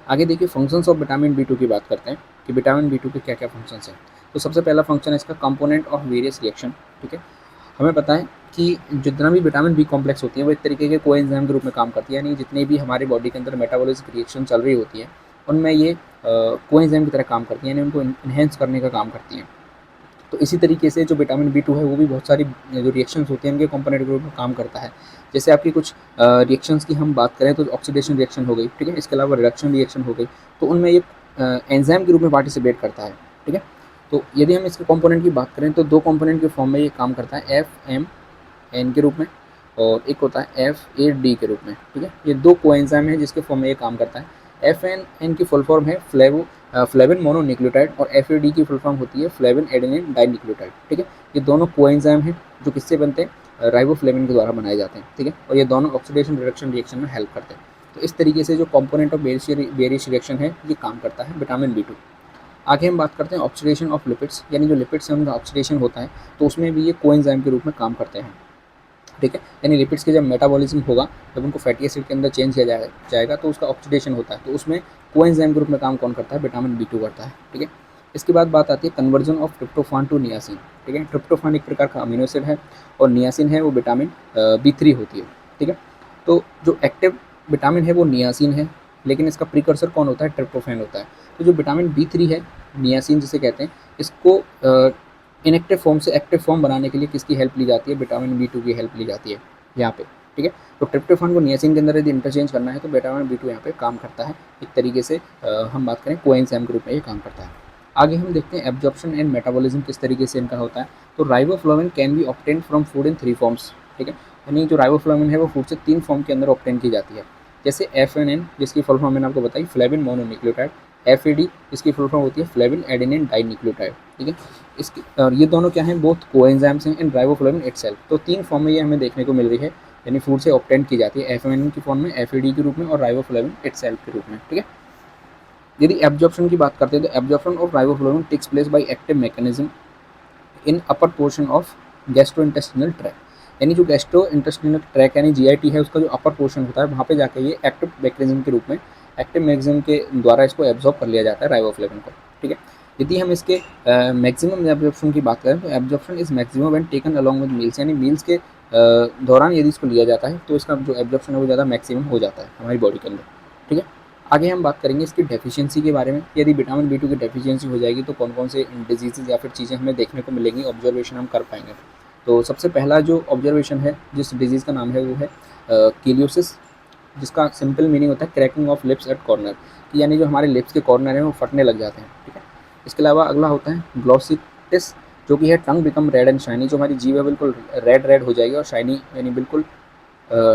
आगे देखिए फंक्शंस ऑफ विटामिन B2 की बात करते हैं कि विटामिन B2 के क्या क्या फंक्शंस हैं। तो सबसे पहला फंक्शन है इसका कंपोनेंट ऑफ वेरियस रिएक्शन, ठीक है। हमें पता है कि जितना भी विटामिन B कॉम्प्लेक्स होती है वो एक तरीके के कोएंजाइम के रूप में काम करती है, यानी जितनी भी हमारी बॉडी के अंदर मेटाबॉलिज्म रिएक्शन चल रही होती है उनमें ये कोएंजाइम की तरह काम करती हैं, यानी उनको इन्हेंस करने का काम करती हैं। तो इसी तरीके से जो विटामिन B2 है वो भी बहुत सारी जो रिएक्शंस होती हैं उनके कंपोनेंट के रूप में काम करता है। जैसे आपकी कुछ रिएक्शंस की हम बात करें तो ऑक्सीडेशन रिएक्शन हो गई, ठीक है, इसके अलावा रिडक्शन रिएक्शन हो गई, तो उनमें ये एंजाइम के रूप में पार्टिसिपेट करता है, ठीक है। तो यदि हम इसके कंपोनेंट की बात करें तो दो कंपोनेंट के फॉर्म में ये काम करता है, FMN के रूप में, और एक होता है FAD के रूप में, ठीक है। ये दो कोएंजाइम हैं जिसके फॉर्म में ये काम करता है। FNN की फुल फॉर्म है फ्लेविन मोनोन्यूक्लियोटाइड और FAD की फुल फॉर्म होती है फ्लेविन एडेनिन डाइन्यूक्लियोटाइड, ठीक है। ये दोनों कोएंजाइम हैं जो किससे बनते हैं, राइबोफ्लेविन के द्वारा बनाए जाते हैं, ठीक है। और ये दोनों ऑक्सीडेशन रिडक्शन रिएक्शन में हेल्प करते हैं। तो इस तरीके से जो कंपोनेंट ऑफ बेरियस रिएक्शन है ये काम करता है विटामिन B2। आगे हम बात करते हैं ऑक्सीडेशन ऑफ लिपिड्स, यानी जो लिपिड्स हैं उनका ऑक्सीडेशन होता है तो उसमें भी ये कोएंजाइम के रूप में काम करते हैं, ठीक है। यानी लिपिड्स के जब मेटाबॉलिज्म होगा, जब उनको फैटी एसिड के अंदर चेंज किया जाएगा तो उसका ऑक्सीडेशन होता है, तो उसमें कोएंजाइम के रूप में काम कौन करता है, विटामिन B2 करता है, ठीक है। इसके बाद बात आती है conversion of tryptophan to niacin, ठीक है। ट्रिप्टोफान एक प्रकार का अमीनो एसिड है और नियासिन है वो विटामिन B3 होती है, ठीक है। तो जो एक्टिव विटामिन है वो नियासिन है, लेकिन इसका प्रीकर्सर कौन होता है, ट्रिप्टोफैन होता है। तो जो विटामिन B3 है, नियासिन जिसे कहते हैं, इसको इनएक्टिव फॉर्म से एक्टिव फॉर्म बनाने के लिए किसकी हेल्प ली जाती है, विटामिन B2 की हेल्प ली जाती है यहाँ पे, ठीक है। तो ट्रिप्टोफान को नियासिन के अंदर यदि इंटरचेंज करना है तो विटामिन B2 यहाँ पे काम करता है। एक तरीके से हम बात करें कोएंजाइम के रूप में ये काम करता है। आगे हम देखते हैं एब्जॉर्प्शन एंड मेटाबॉलिज्म किस तरीके से इनका होता है। तो riboflavin can be obtained from food in 3 forms, ठीक है। यानी जो राइबोफ्लाविन है वो फूड से 3 फॉर्म के अंदर ऑब्टेन की जाती है। जैसे FNN जिसकी फुल फॉर्म मैंने आपको बताई फ्लेविन मोनोन्यूक्लियोटाइड, FAD इसकी फुल फॉर्म होती है फ्लेविन एडेनिन डाइन्यूक्लियोटाइड, ठीक है। इसकी और ये दोनों क्या हैं, बोथ कोएंजाइम्स हैं इन राइबोफ्लाविन इटसेल्फ। तो 3 फॉर्म में ये हमें देखने को मिल रही है, यानी फूड से ऑब्टेन की जाती है FNN की फॉर्म में, FAD के रूप में और राइबोफ्लाविन इटसेल्फ के रूप में, ठीक है। यदि एब्जॉर्प्शन की बात करते हैं तो absorption of riboflavin takes place by active mechanism in upper portion of gastrointestinal tract, यानी जो गैस्ट्रोइंटेस्टिनल ट्रैक यानी GIT है उसका जो अपर पोर्शन होता है वहाँ पे जाके ये एक्टिव मैकेनिज्म के रूप में, एक्टिव मैकेनिज्म के द्वारा इसको एब्जॉर्ब कर लिया जाता है राइबोफ्लेविन को, ठीक है। यदि हम इसके मैक्सिमम एब्जॉर्प्शन की बात करें तो absorption is maximum when taken along with meals, यानी मील्स के दौरान यदि इसको लिया जाता है तो इसका जो एब्जॉर्प्शन है वो ज़्यादा मैक्सिमम हो जाता है हमारी बॉडी के अंदर, ठीक है। आगे हम बात करेंगे इसकी डेफिशिएंसी के बारे में। यदि विटामिन B2 की डेफिशिएंसी हो जाएगी तो कौन कौन से डिजीज़ या फिर चीज़ें हमें देखने को मिलेंगी, ऑब्जर्वेशन हम कर पाएंगे। तो सबसे पहला जो ऑब्जर्वेशन है जिस डिजीज़ का नाम है वो है कीलियोसिस, जिसका सिंपल मीनिंग होता है cracking of lips at corner, यानी जो हमारे लिप्स के कॉर्नर हैं वो फटने लग जाते हैं, ठीक है। इसके अलावा अगला होता है ग्लोसिटिस, जो कि है टंग बिकम रेड एंड शाइनी, जो हमारी जीभ है बिल्कुल रेड रेड हो जाएगी और शाइनी यानी बिल्कुल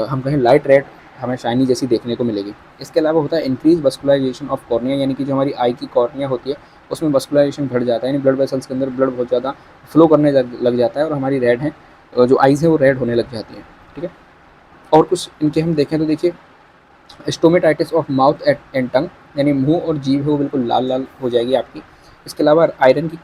हम कहें लाइट रेड हमें शाइनी जैसी देखने को मिलेगी। इसके अलावा होता है इंक्रीज वस्कुलराइजेशन ऑफ कॉर्निया, यानी कि जो हमारी आई की कॉर्निया होती है उसमें वस्कुलराइजेशन बढ़ जाता है, यानी ब्लड वेसल्स के अंदर ब्लड बहुत ज़्यादा फ्लो करने लग जाता है और हमारी रेड है जो आइज़ है वो रेड होने लग जाती है, ठीक है। और कुछ इनके हम देखें तो देखिए stomatitis of mouth and tongue, यानी मुंह और जीभ है वो बिल्कुल लाल लाल हो जाएगी आपकी। इसके अलावा आयरन की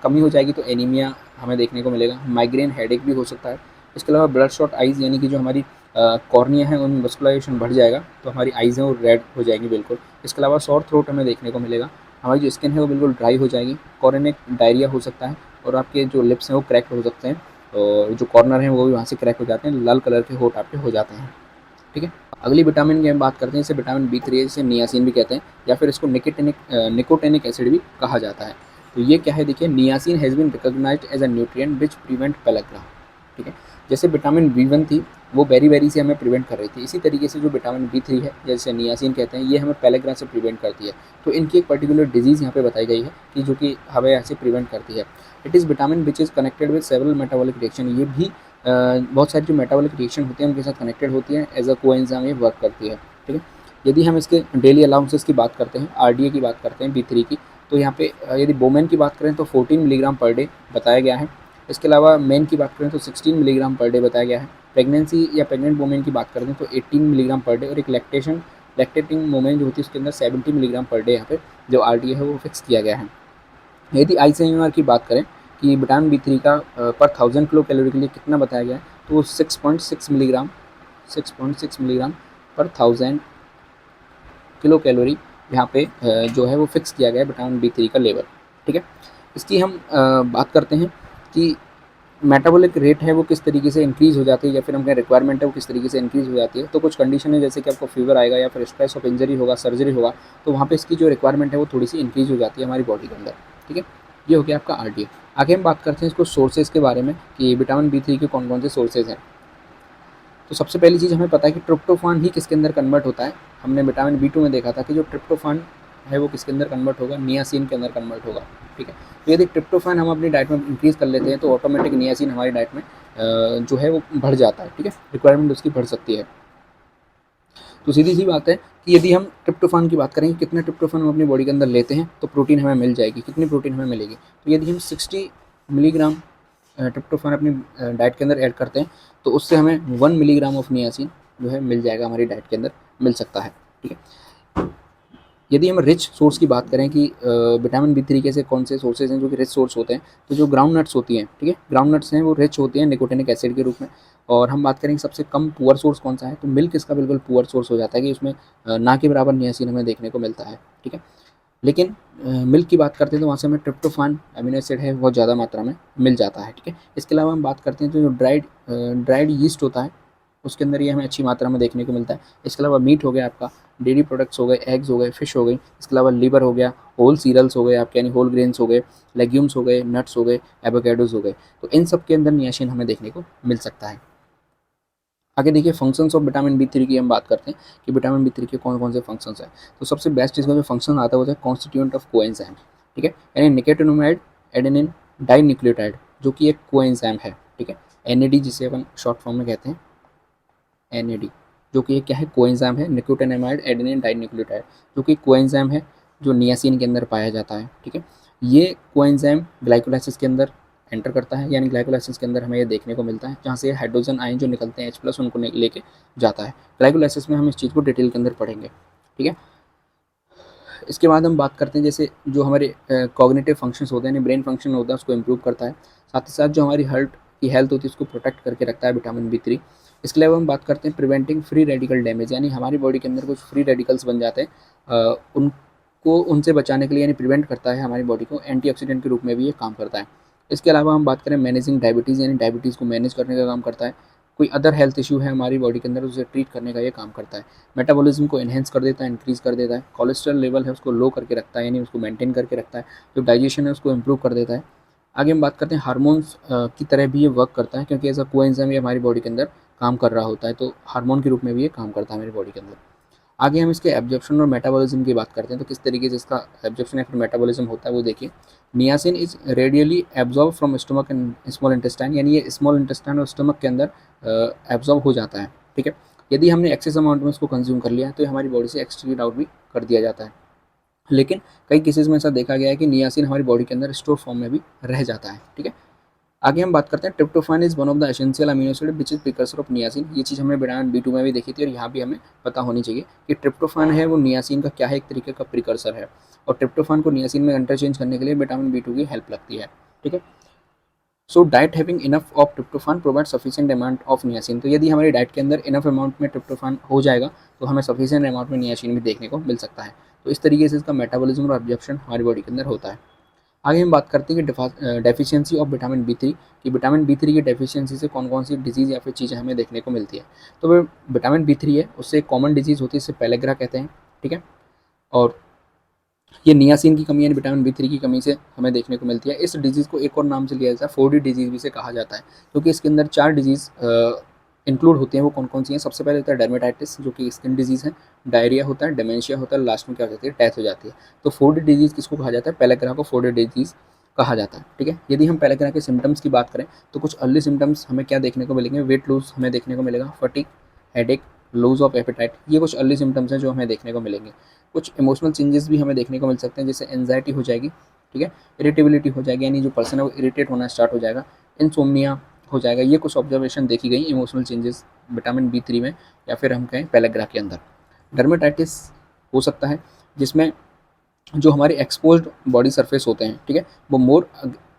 कमी हो जाएगी तो एनीमिया हमें देखने को मिलेगा। माइग्रेन हेडेक भी हो सकता है। इसके अलावा ब्लड शॉट आइज़, यानी कि जो हमारी कॉर्निया है उनमें वस्कुलाइजेशन बढ़ जाएगा तो हमारी आइज़ हैं वो रेड हो जाएंगी बिल्कुल। इसके अलावा सॉर थ्रोट हमें देखने को मिलेगा, हमारी जो स्किन है वो बिल्कुल ड्राई हो जाएगी। कॉर्निक डायरिया हो सकता है और आपके जो लिप्स हैं वो क्रैक हो सकते हैं और जो कॉर्नर हैं वो भी वहाँ से क्रैक हो जाते हैं, लाल कलर के होठ आपके हो जाते हैं, ठीक है। अगली विटामिन की हम बात करते हैं, इसे विटामिन B3 है, जिसे नियासिन भी कहते हैं या फिर इसको निकोटेनिक एसिड भी कहा जाता है। तो ये क्या है, देखिए niacin has been recognized as a nutrient which prevent pellagra, ठीक है। जैसे विटामिन B1 थी वो बेरी से हमें प्रिवेंट कर रही थी, इसी तरीके से जो विटामिन B3 है जैसे नियासिन कहते हैं ये हमें पेलेग्रा से प्रिवेंट करती है। तो इनकी एक पर्टिकुलर डिजीज़ यहाँ पे बताई गई है कि जो कि हमें ऐसे प्रिवेंट करती है। It is vitamin which is connected with several metabolic reaction, ये भी बहुत सारी जो मेटाबॉलिक रिएक्शन होती हैं उनके साथ कनेक्टेड होती हैं, एज अ कोएंजाइम ये वर्क करती है, ठीक है। यदि हम इसके डेली अलाउंसेस की बात करते हैं, RDA की बात करते हैं B3 की, तो यहाँ पे यदि वोमेन की बात करें तो 14 मिलीग्राम पर डे बताया गया है। इसके अलावा मेन की बात करें तो 16 मिलीग्राम पर डे बताया गया है। प्रेगनेंसी या प्रेग्नेंट वोमेन की बात करते हैं तो 18 मिलीग्राम पर डे और एक लैक्टेटिंग वोमेन जो होती है उसके अंदर 70 मिलीग्राम पर डे यहाँ पे जो RDA है वो फिक्स किया गया है। यदि ICMR की बात करें कि विटामिन B3 का पर 1000 किलो कैलोरी के लिए कितना बताया गया है तो वो 6.6 मिलीग्राम पर 1000 किलो कैलोरी यहाँ पे जो है वो फिक्स किया गया है विटामिन B3 का लेवल, ठीक है। इसकी हम बात करते हैं कि मेटाबॉलिक रेट है वो किस तरीके से इंक्रीज़ हो जाती है या फिर हमारी रिक्वायरमेंट है वो किस तरीके से इंक्रीज़ हो जाती है। तो कुछ कंडीशन है जैसे कि आपको फीवर आएगा या फिर स्ट्रेस ऑफ इंजरी होगा, सर्जरी होगा, तो वहाँ पे इसकी जो रिक्वायरमेंट है वो थोड़ी सी इंक्रीज़ हो जाती है हमारी बॉडी के अंदर, ठीक है। ये हो गया आपका RDA। आगे हम बात करते हैं इसको सोर्सेज़ के बारे में कि विटामिन B3 के कौन कौन से सोर्सेज़ हैं। तो सबसे पहली चीज़ हमें पता है कि ट्रिप्टोफान ही किसके अंदर कन्वर्ट होता है। हमने विटामिन B2 में देखा था कि जो ट्रिप्टोफान है वो किसके अंदर कन्वर्ट होगा, नियासिन के अंदर कन्वर्ट होगा, ठीक है। तो यदि ट्रिप्टोफान हम अपनी डाइट में इंक्रीज़ कर लेते हैं तो ऑटोमेटिक नियासिन हमारी डाइट में जो है वो बढ़ जाता है, ठीक है, रिक्वायरमेंट उसकी बढ़ सकती है। तो सीधी सी बात है कि यदि हम ट्रिप्टोफान की बात करें, कितने ट्रिप्टोफान हम अपनी बॉडी के अंदर लेते हैं तो प्रोटीन हमें मिल जाएगी, कितनी प्रोटीन हमें मिलेगी। तो यदि हम 60 मिलीग्राम ट्रिप्टोफान अपनी डाइट के अंदर ऐड करते हैं तो उससे हमें 1 मिलीग्राम ऑफ नियासिन जो है मिल जाएगा, हमारी डाइट के अंदर मिल सकता है, ठीक है। यदि हम रिच सोर्स की बात करें कि विटामिन बी3 के से कौन से सोर्सेज हैं जो कि रिच सोर्स होते हैं, तो जो ग्राउंड नट्स होती हैं, ठीक है, ग्राउंड नट्स हैं वो रिच होती हैं निकोटिनिक एसिड के रूप में। और हम बात करें सबसे कम पुअर सोर्स कौन सा है, तो मिल्क इसका बिल्कुल पुअर सोर्स हो जाता है कि उसमें ना के बराबर नियासिन हमें देखने को मिलता है, ठीक है। लेकिन मिल्क की बात करते हैं तो वहाँ से हमें ट्रिप्टोफान अमीनो एसिड है बहुत ज़्यादा मात्रा में मिल जाता है, ठीक है। इसके अलावा हम बात करते हैं तो जो ड्राइड यीस्ट होता है उसके अंदर ये हमें अच्छी मात्रा में देखने को मिलता है। इसके अलावा मीट हो गया आपका, डेयरी प्रोडक्ट्स हो गए, एग्स हो गए, फिश हो गई, इसके अलावा लीवर हो गया, होल सीरियल्स हो गए आपके यानी होल ग्रेन्स हो गए, लेग्यूम्स हो गए, नट्स हो गए, एवोकेडोज हो गए, तो इन सब के अंदर नियासिन हमें देखने को मिल सकता है। आगे देखिए फंक्शंस ऑफ विटामिन बी3 की हम बात करते हैं कि विटामिन बी3 के कौन कौन से फंक्शंस हैं। तो सबसे बेस्ट इसका जो फंक्शन आता है वो है कॉन्स्टिट्यूएंट ऑफ कोएंजाइम, ठीक है, यानी निकोटिनामाइड एडेनिन डाइन्यूक्लियोटाइड जो कि एक कोएंजाइम है, ठीक है, एनएडी जिसे अपन शॉर्ट फॉर्म में कहते हैं एनएडी, जो कि ये क्या है, कोएंजाइम है, निकोटिनामाइड एडेनिन डाइन्यूक्लियोटाइड जो कि कोएंजाइम है जो नियासिन के अंदर पाया जाता है, ठीक है। ये कोएंजाइम ग्लाइकोलाइसिस के अंदर एंटर करता है, यानी ग्लाइकोलाइसिस के अंदर हमें ये देखने को मिलता है जहाँ से हाइड्रोजन आयन जो निकलते हैं H+ उनको लेके जाता है। ग्लाइकोलाइसिस में हम इस चीज़ को डिटेल के अंदर पढ़ेंगे, ठीक है। इसके बाद हम बात करते हैं जैसे जो हमारे कॉग्निटिव फंक्शंस होते हैं यानी ब्रेन फंक्शन होता है उसको इम्प्रूव करता है, साथ ही साथ जो हमारी हार्ट की हेल्थ होती है उसको प्रोटेक्ट करके रखता है विटामिन बी3। इसके अलावा हम बात करते हैं प्रिवेंटिंग फ्री रेडिकल डैमेज, यानी हमारी बॉडी के अंदर कुछ फ्री रेडिकल्स बन जाते हैं, उनको उनसे बचाने के लिए यानी प्रिवेंट करता है हमारी बॉडी को, एंटीऑक्सीडेंट के रूप में भी ये काम करता है। इसके अलावा हम बात करें मैनेजिंग डायबिटीज़, यानी डायबिटीज़ को मैनेज करने का काम करता है। कोई अदर हेल्थ इशू है हमारी बॉडी के अंदर उसे ट्रीट करने का ये काम करता है। मेटाबॉलिज्म को एनहेंस कर देता है, इंक्रीज़ कर देता है। कोलेस्ट्रॉल लेवल है उसको लो करके रखता है यानी उसको मेंटेन करके रखता है। जो डाइजेशन है उसको इम्प्रूव कर देता है। आगे हम बात करते हैं हार्मोन्स की तरह भी ये वर्क करता है क्योंकि एज अ कोएंजाइम ये हमारी बॉडी के अंदर काम कर रहा होता है, तो हार्मोन के रूप में भी ये काम करता है हमारी बॉडी के अंदर। आगे हम इसके एब्जॉर्प्शन और मेटाबॉलिज्म की बात करते हैं तो किस तरीके से इसका एब्जॉर्प्शन या फिर मेटाबॉलिज्म होता है वो देखिए। Niacin is radially absorb from stomach and small intestine, यानी ये स्मॉल इंटेस्टाइन और स्टमक के अंदर एब्जॉर्ब हो जाता है, ठीक है। यदि हमने एक्सेस अमाउंट में इसको कंज्यूम कर लिया तो ये हमारी बॉडी से एक्सक्रीट आउट भी कर दिया जाता है। लेकिन कई केसेस में ऐसा देखा गया है कि नियासिन हमारी बॉडी के अंदर स्टोर फॉर्म में भी रह जाता है, ठीक है। आगे हम बात करते हैं tryptophan is one of the essential amino acid which is precursor of niacin. ये चीज़ हमने विटामिन बी2 में भी देखी थी और यहाँ भी हमें पता होनी चाहिए कि ट्रिप्टोफान है वो नियासिन का क्या है, एक तरीके का प्रिकर्सर है, और ट्रिप्टोफान को नियासिन में इंटरचेंज करने के लिए विटामिन बी2 की हेल्प लगती है, ठीक है। So diet having enough of tryptophan provide sufficient amount of niacin, तो यदि हमारी डाइट के अंदर इनफ अमाउंट में ट्रिप्टोफान हो जाएगा तो हमें सफिशिएंट अमाउंट में नियासिन भी देखने को मिल सकता है। तो इस तरीके से इसका मेटाबॉलिज्म और एब्जॉर्प्शन हमारी बॉडी के अंदर होता है। आगे हम बात करते हैं कि डेफिशिएंसी ऑफ विटामिन बी3, कि विटामिन बी3 की डेफिशिएंसी से कौन कौन सी डिजीज़ या फिर चीज़ें हमें देखने को मिलती है। तो वो विटामिन बी3 है उससे एक कॉमन डिजीज़ होती है, इसे पेलेग्रा कहते हैं, ठीक है। और ये नियासिन की कमी यानी विटामिन बी3 की कमी से हमें देखने को मिलती है। इस डिजीज़ को एक और नाम से लिया जाता है 4D डिजीज़ भी से कहा जाता है, क्योंकि इसके अंदर 4 डिजीज़ इंक्लूड होती हैं। वो कौन कौन सी हैं, सबसे पहले होता है डर्मेटाइटिस जो कि स्किन डिजीज़ है, डायरिया होता है, डेमेंशिया होता है, लास्ट में क्या हो जाती है, डेथ हो जाती है। तो 4D डिजीज़ किसको कहा जाता है, पेलेग्रा को 4D डिजीज़ कहा जाता है, ठीक है। यदि हम पेलेग्रा के सिम्टम्स की बात करें तो कुछ अर्ली सिम्टम्स हमें क्या देखने को मिलेंगे, वेट लूज हमें देखने को मिलेगा, fatigue, headache, loss of appetite, ये कुछ अर्ली सिम्टम्स हैं जो हमें देखने को मिलेंगे। कुछ इमोशनल चेंजेस भी हमें देखने को मिल सकते हैं, जैसे एंजाइटी हो जाएगी, ठीक है, इरिटेबिलिटी हो जाएगी यानी जो पर्सन है वो इरिटेट होना स्टार्ट हो जाएगा, इंसोम्निया हो जाएगा। ये कुछ ऑब्जर्वेशन देखी गई इमोशनल चेंजेस विटामिन बी3 में या फिर हम कहें पेलेग्रा के अंदर। डर्मेटाइटिस हो सकता है जिसमें जो हमारे एक्सपोज्ड बॉडी सरफेस होते हैं, ठीक है, वो मोर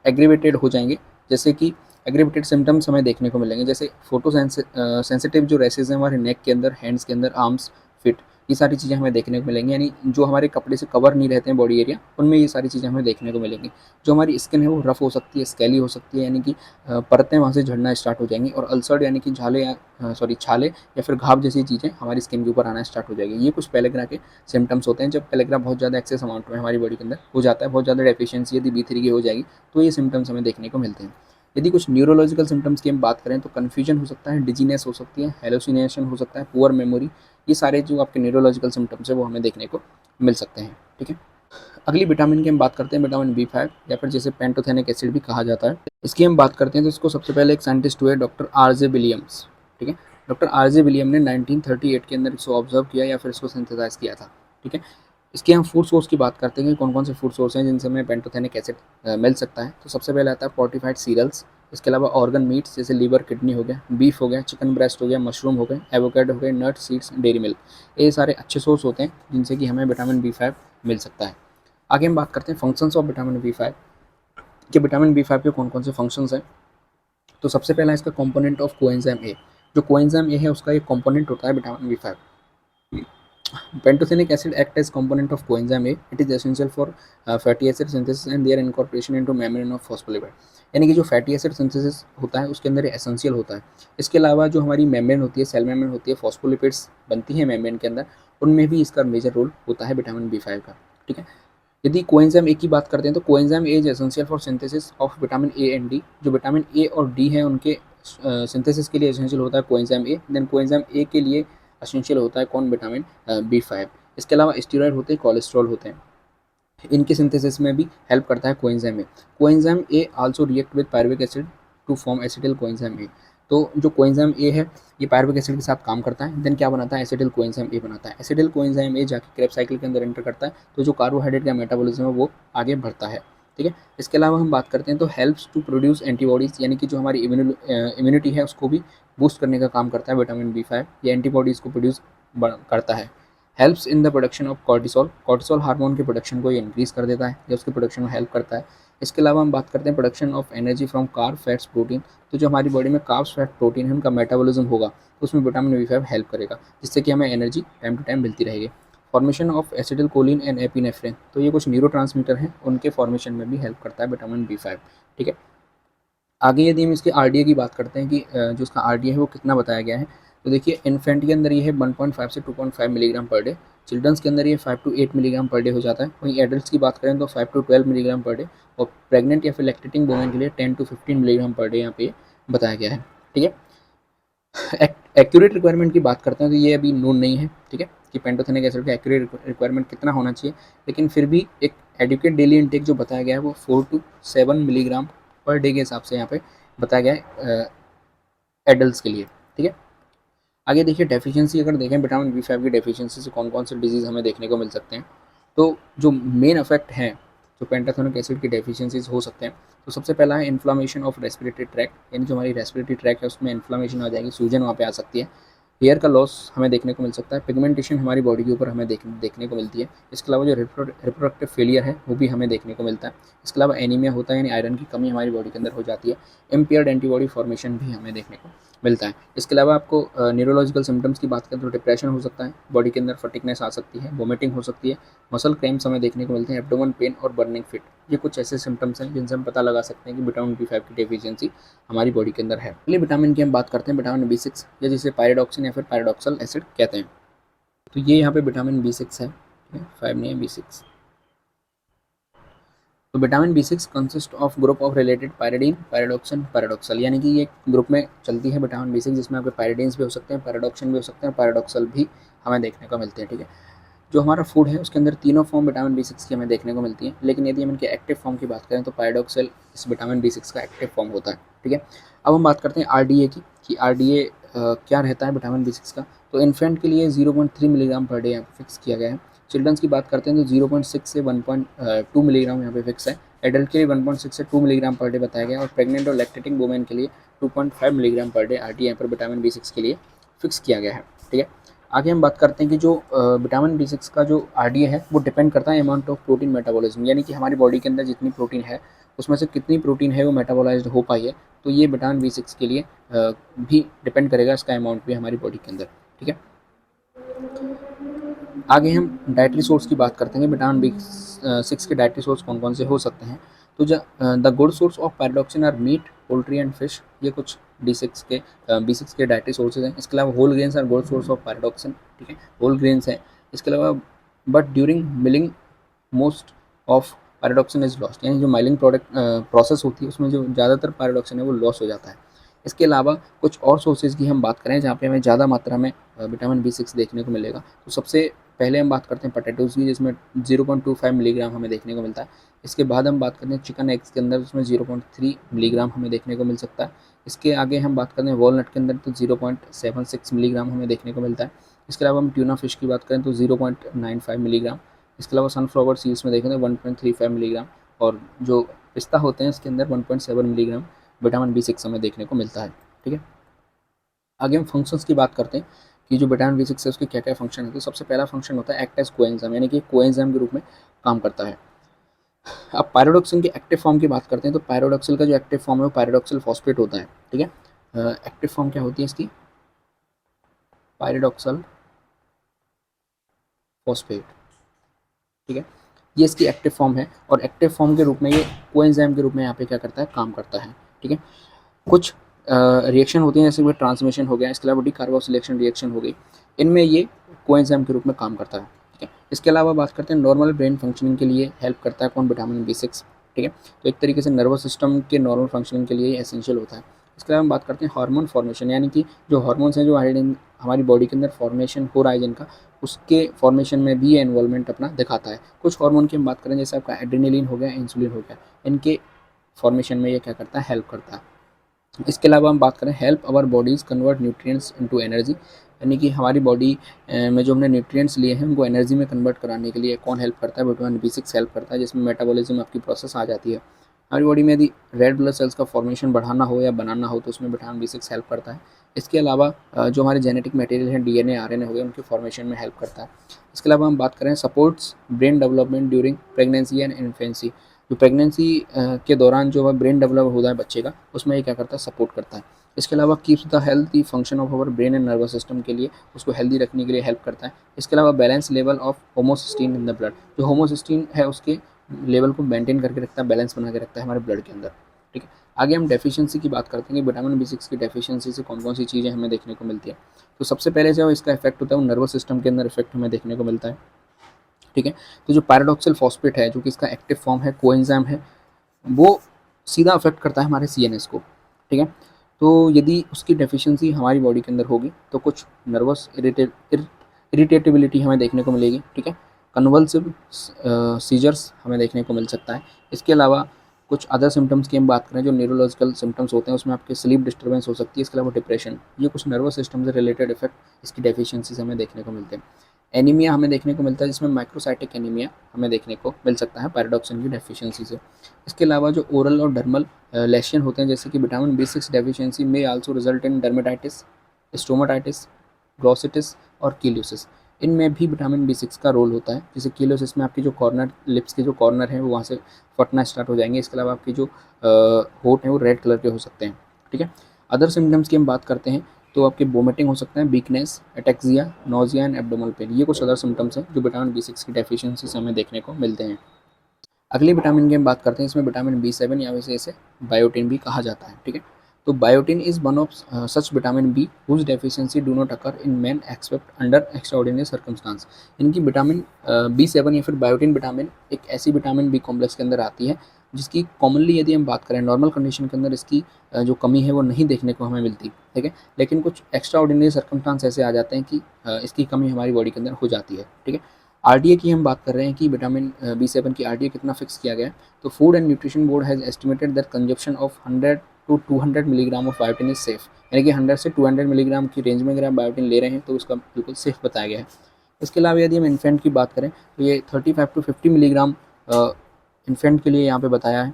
एग्रीवेटेड हो जाएंगे, जैसे कि एग्रीवेटेड सिम्टम्स हमें देखने को मिलेंगे, जैसे फोटो सेंसिटिव जो रेसेस हैं हमारे नेक के अंदर, हैंड्स के अंदर, आर्म्स, फिट, ये सारी चीज़ें हमें देखने को मिलेंगी, यानी जो हमारे कपड़े से कवर नहीं रहते हैं बॉडी एरिया उनमें ये सारी चीज़ें हमें देखने को मिलेंगी। जो हमारी स्किन है वो रफ हो सकती है, स्केली हो सकती है, यानी कि परतें वहाँ से झड़ना स्टार्ट हो जाएंगी, और अल्सर्ड यानी कि झाले या छाले या फिर घाव जैसी चीज़ें हमारी स्किन के ऊपर आना स्टार्ट हो जाएगी। ये कुछ पेलेग्रा के सिम्टम्स होते हैं जब पेलेग्रा बहुत ज़्यादा एक्सेस अमाउंट में हमारी बॉडी के अंदर हो जाता है, बहुत ज़्यादा डेफिशिएंसी यदि बी3 की हो जाएगी तो ये सिम्टम्स हमें देखने को मिलते हैं। यदि कुछ न्यूरोलॉजिकल सिम्टम्स की हम बात करें तो कन्फ्यूजन हो सकता है, डिजीनेस हो सकती है, हेलोसिनेशन हो सकता है, पुअर मेमोरी, ये सारे जो आपके न्यूरोलॉजिकल सिम्टम्स है वो हमें देखने को मिल सकते हैं, ठीक है। अगली विटामिन की हम बात करते हैं विटामिन बी5 या फिर जिसे पेंटोथेनिक एसिड भी कहा जाता है। इसकी हम बात करते हैं तो इसको सबसे पहले एक साइंटिस्ट हुए डॉक्टर आर जे विलियम्स, ठीक है। डॉक्टर आर जे विलियम ने 1938 के अंदर इसको ऑब्जर्व किया या फिर इसको सिंथेसाइज किया था, ठीक है। इसके हम फूड सोर्स की बात करते हैं कि कौन कौन से फूड सोर्स हैं जिनसे हमें पेंटोथेनिक एसिड मिल सकता है। तो सबसे पहले आता है फोर्टिफाइड सीरियल्स, इसके अलावा ऑर्गन मीट्स जैसे लीवर, किडनी हो गया, बीफ हो गया, चिकन ब्रेस्ट हो गया, मशरूम हो गए, एवोकेडो हो गए, नट सीड्स, डेयरी मिल्क। ये सारे अच्छे सोर्स होते हैं जिनसे कि हमें विटामिन बी 5 मिल सकता है। आगे हम बात करते हैं फंक्शंस ऑफ विटामिन बी 5 कि विटामिन बी 5 के कौन कौन से फंक्शंस हैं। तो सबसे पहला इसका कंपोनेंट ऑफ कोएंजाइम ए, जो कोएंजाइम ए है उसका एक कंपोनेंट होता है vitamin B 5। Pantothenic acid act as component of coenzyme A. It is essential for fatty acid synthesis and their incorporation into membrane of phospholipid. यानी कि जो fatty acid synthesis होता है उसके अंदर एसेंशियल होता है। इसके अलावा जो हमारी मेम्ब्रेन होती है, सेल मेम्ब्रेन होती है, फॉस्फोलिपिड्स बनती हैं मेम्ब्रेन के अंदर, उनमें भी इसका मेजर रोल होता है विटामिन बी 5 का, ठीक है। यदि कोएंजाइम ए की बात करते हैं तो coenzyme A is essential for synthesis of vitamin A and D. जो विटामिन ए और डी है उनके सिंथेसिस के लिए एसेंशियल होता है coenzyme A. Then coenzyme A के लिए एसेंशियल होता है कौन, विटामिन बी 5। इसके अलावा स्टीरॉयड होते हैं, कोलेस्ट्रॉल होते हैं, इनके सिंथेसिस में भी हेल्प करता है coenzyme A. Coenzyme A also react with pyruvic acid to form acetyl coenzyme A. तो जो कोएंजाइम ए है ये पायरुविक एसिड के साथ काम करता है, देन क्या बनाता है, एसिटिल कोएंजाइम ए बनाता है। एसिटिल कोएंजाइम ए जाके क्रेब साइकिल के अंदर एंटर करता है, तो जो कार्बोहाइड्रेट का मेटाबॉलिज्म है वो आगे बढ़ता है, ठीक है। इसके अलावा हम बात करते हैं तो हेल्प्स टू प्रोड्यूस एंटीबॉडीज़, यानी कि जो हमारी इम्यूनिटी है उसको भी बूस्ट करने का काम करता है विटामिन बी 5। ये एंटीबॉडीज़ को प्रोड्यूस करता है। Helps in the production of cortisol, cortisol hormone के प्रोडक्शन को ये इंक्रीज कर देता है या उसके प्रोडक्शन में हेल्प करता है। इसके अलावा हम बात करते हैं production of energy from carb, fats, protein. तो जो हमारी बॉडी में कार्ब्स, फैट, प्रोटीन है उनका मेटाबॉलिज्म होगा तो उसमें विटामिन बी 5 हेल्प करेगा, जिससे कि हमें एनर्जी टाइम टू टाइम मिलती रहेगी। Formation of acetyl Colin and epinephrine, तो ये कुछ न्यूरो हैं, उनके फॉर्मेशन में भी हेल्प करता है विटामिन बी 5, ठीक है। आगे यदि हम इसके आरडीए की बात करते हैं कि जो उसका आरडीए है वो कितना बताया गया है, तो देखिए इन्फेंट के अंदर ये है 1.5 से 2.5 मिलीग्राम पर डे, चिल्ड्रंस के अंदर ये 5 to 8 मिलीग्राम पर डे हो जाता है। वहीं एडल्ट्स की बात करें तो 5 to 12 मिलीग्राम पर डे, और प्रेग्नेंट या फिर लैक्टेटिंग वुमेन के लिए 10 to 15 मिलीग्राम पर डे यहाँ पे बताया गया है, ठीक है। एक्यूरेट रिक्वायरमेंट की बात करते हैं तो ये अभी नोन नहीं है, ठीक है, कि पेंटोथेनिक एसिड का एक्यूरेट रिक्वायरमेंट कितना होना चाहिए, लेकिन फिर भी एक एडुकेट डेली इंटेक जो बताया गया है वो 4 to 7 मिलीग्राम पर डे के हिसाब से यहाँ पे बताया गया है एडल्ट्स के लिए, ठीक है। आगे देखिए डेफिशिएंसी, अगर देखें विटामिन बी 5 की डेफिशिएंसी से कौन कौन से डिजीज़ हमें देखने को मिल सकते हैं, तो जो मेन इफेक्ट हैं जो पेंटाथोनिक एसिड की डेफिशिएंसीज हो सकते हैं, तो सबसे पहला है इन्फ्लामेशन ऑफ रेस्पिरेटरी ट्रैक, यानी जो हमारी रेस्पिरेटरी ट्रैक है उसमें इन्फ्लामेशन आ जाएगी, सूजन वहाँ पे आ सकती है। हेयर का लॉस हमें देखने को मिल सकता है, पिगमेंटेशन हमारी बॉडी के ऊपर हमें देखने को मिलती है। इसके अलावा जो रिप्रोडक्टिव फेलियर है वो भी हमें देखने को मिलता है। इसके अलावा एनीमिया होता है, यानी आयरन की कमी हमारी बॉडी के अंदर हो जाती है। इम्पेयर्ड एंटीबॉडी फॉर्मेशन भी हमें देखने को मिलता है। इसके अलावा आपको न्यूरोलॉजिकल सिम्टम्स की बात करें तो डिप्रेशन हो सकता है, बॉडी के अंदर फटिकनेस आ सकती है, वोमिटिंग हो सकती है, मसल क्रैम्प्स हमें देखने को मिलते हैं, एब्डोमेन पेन और बर्निंग फिट। ये कुछ ऐसे सिम्टम्स हैं जिनसे हम पता लगा सकते हैं कि विटामिन बी 5 की डेफिशिएंसी हमारी बॉडी के अंदर है। अगले विटामिन की हम बात करते हैं विटामिन बी 6, या जिसे पायरोडॉक्सिन या फिर पायरोडॉक्सल एसिड कहते हैं। तो ये यहाँ पे विटामिन बी 6 है, 5 नहीं है, बी 6। तो vitamin B 6 consist of group of related pyridine, pyridoxine, pyridoxal, यानी कि ये ग्रुप में चलती है विटामिन बी 6, जिसमें आपके पायरिडीन्स भी हो सकते हैं, पैराडॉक्सिन भी हो सकते हैं, पैराडॉक्सल भी हमें देखने को मिलते हैं, ठीक है। जो हमारा फूड है उसके अंदर तीनों फॉर्म विटामिन बी 6 की हमें देखने को मिलती है, लेकिन यदि हम इनके एक्टिव फॉर्म की बात करें तो पायरोडॉक्सल इस विटामिन बी 6 का एक्टिव फॉर्म होता है, ठीक है। अब हम बात करते हैं आरडीए की, कि आरडीए क्या रहता है विटामिन बी 6 का। तो इन्फेंट के लिए 0.3 मिलीग्राम पर डे यहाँ पे फिक्स किया गया है। चिल्ड्रंस की बात करते हैं तो 0.6 से 1.2 मिलीग्राम यहाँ पे फिक्स है। एडल्ट के लिए 1.6 से 2 मिलीग्राम पर डे बताया गया है, और प्रेग्नेंट और लैक्टेटिंग वुमेन के लिए 2.5 मिलीग्राम पर डे आरडीए यहाँ पर विटामिन बी 6 के लिए फिक्स किया गया है, ठीक है। आगे हम बात करते हैं कि जो विटामिन बी 6 का जो आरडीए है वो डिपेंड करता है अमाउंट ऑफ प्रोटीन मेटाबॉलिज्म, यानी कि हमारी बॉडी के अंदर जितनी प्रोटीन है उसमें से कितनी प्रोटीन है वो मेटाबोलाइज्ड हो पाई है। तो ये विटामिन बी 6 के लिए भी डिपेंड करेगा, इसका अमाउंट भी हमारी बॉडी के अंदर, ठीक है। आगे हम डाइटरी सोर्स की बात करते हैं, विटामिन बी 6 के डाइटरी सोर्स कौन कौन से हो सकते हैं। तो the good source of pyridoxine are meat, poultry and fish. ये कुछ बी 6 के डाइटरी सोर्सेज हैं। इसके अलावा whole grains are good source of pyridoxine, ठीक है, होल ग्रेन्स हैं। इसके अलावा but during milling most of pyridoxine is lost, यानी जो माइलिंग प्रोडक्ट प्रोसेस होती है उसमें जो ज़्यादातर पैराडॉक्सिन है वो लॉस हो जाता है। इसके अलावा कुछ और सोर्सेज की हम बात करें जहाँ पे हमें ज़्यादा मात्रा में विटामिन बी 6 देखने को मिलेगा, तो सबसे पहले हम बात करते हैं पोटैटोज़ की, जिसमें 0.25 मिलीग्राम हमें देखने को मिलता है। इसके बाद हम बात करते हैं चिकन एग्स के अंदर, उसमें 0.3 मिलीग्राम हमें देखने को मिल सकता है। इसके आगे हम बात करते हैं वॉलनट के अंदर, तो 0.76 मिलीग्राम हमें देखने को मिलता है। इसके अलावा हम ट्यूना फिश की बात करें तो 0.95 मिलीग्राम। इसके अलावा सनफ्लावर सीड्स में देखें तो 1.35 मिलीग्राम, और जो पिस्ता होते हैं इसके अंदर 1.7 मिलीग्राम विटामिन B6 हमें देखने को मिलता है। ठीक है, आगे हम फंक्शंस की बात करते हैं कि जो विटामिन B6 है उसके क्या क्या फंक्शन है। तो सबसे पहला फंक्शन होता है एक्ट एज कोएंजाइम, यानी कि कोएंजाइम के रूप में काम करता है। अब पायरोडॉक्सिन की एक्टिव फॉर्म की बात करते हैं, तो पायरोडॉक्सिल का जो एक्टिव फॉर्म है वो पायरोडॉक्सिल फॉस्फेट होता है। ठीक है, एक्टिव फॉर्म क्या होती है इसकी, पायरोडॉक्सिल फॉस्फेट। ठीक है, ये इसकी एक्टिव फॉर्म है, और एक्टिव फॉर्म के रूप में ये कोएंजाइम के रूप में यहाँ पे क्या करता है, काम करता है। ठीक है, कुछ रिएक्शन होती हैं, जैसे कि ट्रांसमिशन हो गया, इसके अलावा डिकार्बोक्सिलेशन रिएक्शन हो गई, इनमें ये कोएंजाइम के रूप में काम करता है। ठीक है, इसके अलावा बात करते हैं नॉर्मल ब्रेन फंक्शनिंग के लिए हेल्प करता है कौन, विटामिन B6। ठीक है, तो एक तरीके से नर्वस सिस्टम के नॉर्मल फंक्शनिंग के लिए एसेंशियल होता है। इसके अलावा हम बात करते हैं हार्मोन फॉर्मेशन, यानी कि जो हार्मोन्स हैं जो हमारी बॉडी के अंदर फॉर्मेशन हो रहा है जिनका, उसके फॉर्मेशन में भी ये इन्वॉल्वमेंट अपना दिखाता है। कुछ हार्मोन की हम बात करें, जैसे आपका एड्रेनलिन हो गया, इंसुलिन हो गया, इनके फॉर्मेशन में ये क्या करता है, हेल्प करता है। इसके अलावा हम बात करें help our bodies convert nutrients into energy, यानी कि हमारी बॉडी में जो हमने न्यूट्रिएंट्स लिए हैं उनको एनर्जी में कन्वर्ट कराने के लिए कौन हेल्प करता है, विटामिन B6 हेल्प करता है, जिसमें मेटाबॉलिज्म आपकी प्रोसेस आ जाती है। हमारी बॉडी में यदि रेड ब्लड सेल्स का फॉर्मेशन बढ़ाना हो या बनाना हो तो उसमें विटामिन B6 हेल्प करता है। इसके अलावा जो हमारे जेनेटिक मटेरियल हैं, DNA RNA हो गए, उनके फॉर्मेशन में हेल्प करता है। इसके अलावा हम बात करें supports brain development during pregnancy and infancy, जो प्रेगनेंसी के दौरान जो ब्रेन डेवलप होता है बच्चे का, उसमें ये क्या करता है, सपोर्ट करता है। इसके अलावा keeps the healthy function of our brain and nervous system के लिए, उसको हेल्दी रखने के लिए हेल्प करता है। इसके अलावा balance level of homocysteine in the blood, जो होमोसिस्टीन है उसके लेवल को मेंटेन करके रखता है, बैलेंस बना के रखता है हमारे ब्लड के अंदर। ठीक है, आगे हम डेफिशिएंसी की बात करते हैं कि विटामिन B6 की डेफिशिएंसी से कौन कौन सी चीज़ें हमें देखने को मिलती है। तो सबसे पहले जो इसका इफेक्ट होता है वो नर्वस सिस्टम के अंदर इफेक्ट हमें देखने को मिलता है। ठीक है, तो जो पैराडॉक्सिल फॉस्फेट है, जो कि इसका एक्टिव फॉर्म है, कोएंजाइम है, वो सीधा अफेक्ट करता है हमारे CNS को। ठीक है, तो यदि उसकी डेफिशिएंसी हमारी बॉडी के अंदर होगी तो कुछ नर्वस इरिटेटिबिलिटी हमें देखने को मिलेगी। ठीक है, कन्वल्सिव सीजर्स हमें देखने को मिल सकता है। इसके अलावा कुछ अदर सिम्टम्स की हम बात करें, जो न्यूरोलॉजिकल सिम्टम्स होते हैं, उसमें आपके स्लीप डिस्टर्बेंस हो सकती है। इसके अलावा डिप्रेशन, ये कुछ नर्वस सिस्टम से रिलेटेड इफेक्ट इसकी डेफिशिएंसी से हमें देखने को मिलते हैं। एनीमिया हमें देखने को मिलता है, जिसमें माइक्रोसाइटिक एनीमिया हमें देखने को मिल सकता है पैराडॉक्सिन की डेफिशिएंसी से। इसके अलावा जो ओरल और डर्मल लेशन होते हैं, जैसे कि विटामिन B6 डेफिशिएंसी में also result in dermatitis, stomatitis, glossitis और कीलोसिस, इनमें भी विटामिन B6 का रोल होता है। जैसे कीलोसिस में आपकी जो कॉर्नर लिप्स के जो कॉर्नर हैं वो वहाँ से फटना स्टार्ट हो जाएंगे। इसके अलावा आपकी जो होठ हैं वो रेड कलर के हो सकते हैं। ठीक है, अदर सिम्टम्स की हम बात करते हैं तो आपके वोमिटिंग हो सकता है, weakness, ataxia, nausea and abdominal pain, ये कुछ अदर सिम्टम्स हैं जो विटामिन B6 की डेफिशिएंसी से हमें देखने को मिलते हैं। अगली विटामिन की हम बात करते हैं, इसमें विटामिन B7 या वैसे इसे बायोटिन भी कहा जाता है। ठीक है, तो biotin is one of such vitamin B whose deficiency do not occur in man except under extraordinary circumstance. इनकी विटामिन B7 या फिर बायोटिन विटामिन एक ऐसी विटामिन B कॉम्प्लेक्स के अंदर आती है जिसकी कॉमनली यदि हम बात करें नॉर्मल कंडीशन के अंदर इसकी जो कमी है वो नहीं देखने को हमें मिलती। ठीक है, लेकिन कुछ एक्स्ट्रा ऑर्डिनरी सर्कमस्टांस ऐसे आ जाते हैं कि इसकी कमी हमारी बॉडी के अंदर हो जाती है। ठीक है, RDA की हम बात कर रहे हैं कि विटामिन B7 की RDA कितना फिक्स किया गया है। तो food and nutrition board has estimated that consumption of 100 to 200 milligram of biotin is safe, यानी कि 100 से 200 मिलीग्राम की रेंज में अगर आप बायोटिन ले रहे हैं तो उसका बिल्कुल सेफ बताया गया है। इसके अलावा यदि हम इन्फेंट की बात करें तो ये 35 to 50 मिलीग्राम इन्फेंट के लिए यहाँ पे बताया है।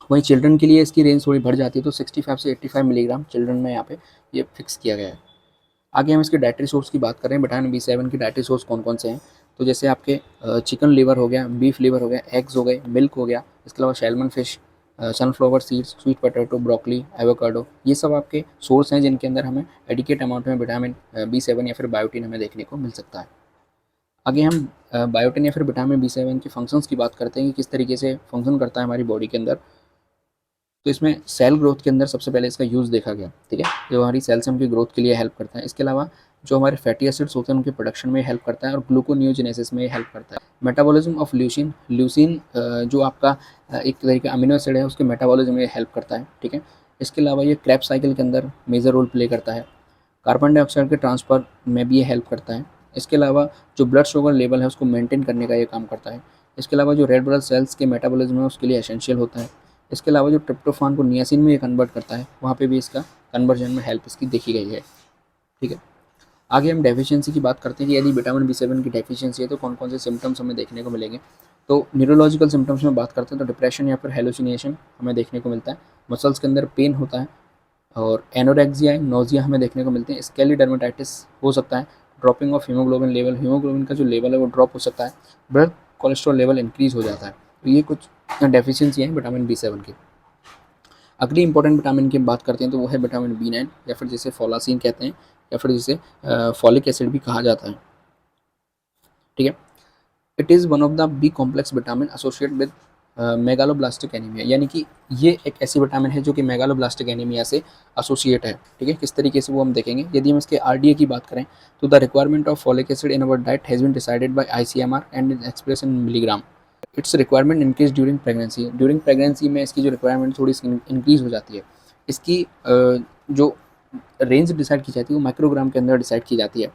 वहीं चिल्ड्रन के लिए इसकी रेंज थोड़ी बढ़ जाती है, तो 65 से 85 मिलीग्राम चिल्ड्रन में यहाँ पे ये फिक्स किया गया है। आगे हम इसके डाइटरी सोर्स की बात करें, विटामिन B7 के डाइटरी सोर्स कौन कौन से हैं, तो जैसे आपके चिकन लीवर हो गया, बीफ लीवर हो गया, एग्स हो गए, मिल्क हो गया, इसके अलावा salmon fish, sunflower seeds, sweet potato, broccoli, avocado, ये सब आपके सोर्स हैं जिनके अंदर हमें एडिकेट अमाउंट में विटामिन B7 या फिर बायोटिन हमें देखने को मिल सकता है। आगे हम बायोटिन या फिर विटामिन B7 के फंक्शंस की बात करते हैं कि किस तरीके से फंक्शन करता है हमारी बॉडी के अंदर। तो इसमें सेल ग्रोथ के अंदर सबसे पहले इसका यूज़ देखा गया। ठीक है, जो हमारी सेल्स की ग्रोथ के लिए हेल्प करता है। इसके अलावा जो हमारे फैटी एसिड्स होते हैं उनके प्रोडक्शन में हेल्प करता है और ग्लूकोनियोजेनेसिस में हेल्प करता है। मेटाबॉलिज्म ऑफ ल्यूसिन, ल्यूसिन जो आपका एक तरीके का अमीनो एसिड है उसके मेटाबॉलिज्म में हेल्प करता है। ठीक है, इसके अलावा ये क्रैब साइकिल के अंदर मेजर रोल प्ले करता है। कार्बन डाइऑक्साइड के ट्रांसफर में भी ये हेल्प करता है। इसके अलावा जो ब्लड शुगर लेवल है उसको मेंटेन करने का ये काम करता है। इसके अलावा जो रेड ब्लड सेल्स के मेटाबॉलिज्म है उसके लिए एसेंशियल होता है। इसके अलावा जो ट्रिप्टोफान को नियासिन में ये कन्वर्ट करता है, वहाँ पे भी इसका कन्वर्जन में हेल्प इसकी देखी गई है। ठीक है, आगे हम डेफिशिएंसी की बात करते हैं कि यदि विटामिन B7 की डेफिशिएंसी है तो कौन कौन से सिम्टम्स हमें देखने को मिलेंगे। तो न्यूरोलॉजिकल सिम्टम्स में बात करते हैं तो डिप्रेशन या फिर हेलुसिनेशन हमें देखने को मिलता है, मसल्स के अंदर पेन होता है, और एनोरेक्सिया नोजिया हमें देखने को मिलते हैं, स्केली डर्मेटाइटिस हो सकता है, dropping of haemoglobin level, haemoglobin का जो लेवल है वो ड्रॉप हो सकता है, ब्लड कोलेस्ट्रॉल लेवल इंक्रीज हो जाता है। तो ये कुछ डेफिशिएंसी हैं विटामिन B7 की। अगली इंपॉर्टेंट विटामिन की बात करते हैं तो वो है विटामिन B9 या फिर जिसे फोलासिन कहते हैं या फिर जिसे फॉलिक एसिड भी कहा जाता है। ठीक है, it is one of the B complex vitamin associate with megaloblastic anaemia, यानी कि ये एक ऐसी विटामिन है जो कि मेगालोब्लास्टिक एनीमिया से एसोसिएट है। ठीक है, किस तरीके से वो हम देखेंगे। यदि हम इसके आरडीए की बात करें तो the requirement of folic acid in our diet has been decided by ICMR and express in milligram. Its requirement increase during pregnancy में इसकी जो रिक्वायरमेंट थोड़ी सी इंक्रीज हो जाती है। इसकी जो रेंज डिसाइड की जाती है वो माइक्रोग्राम के अंदर डिसाइड की जाती है।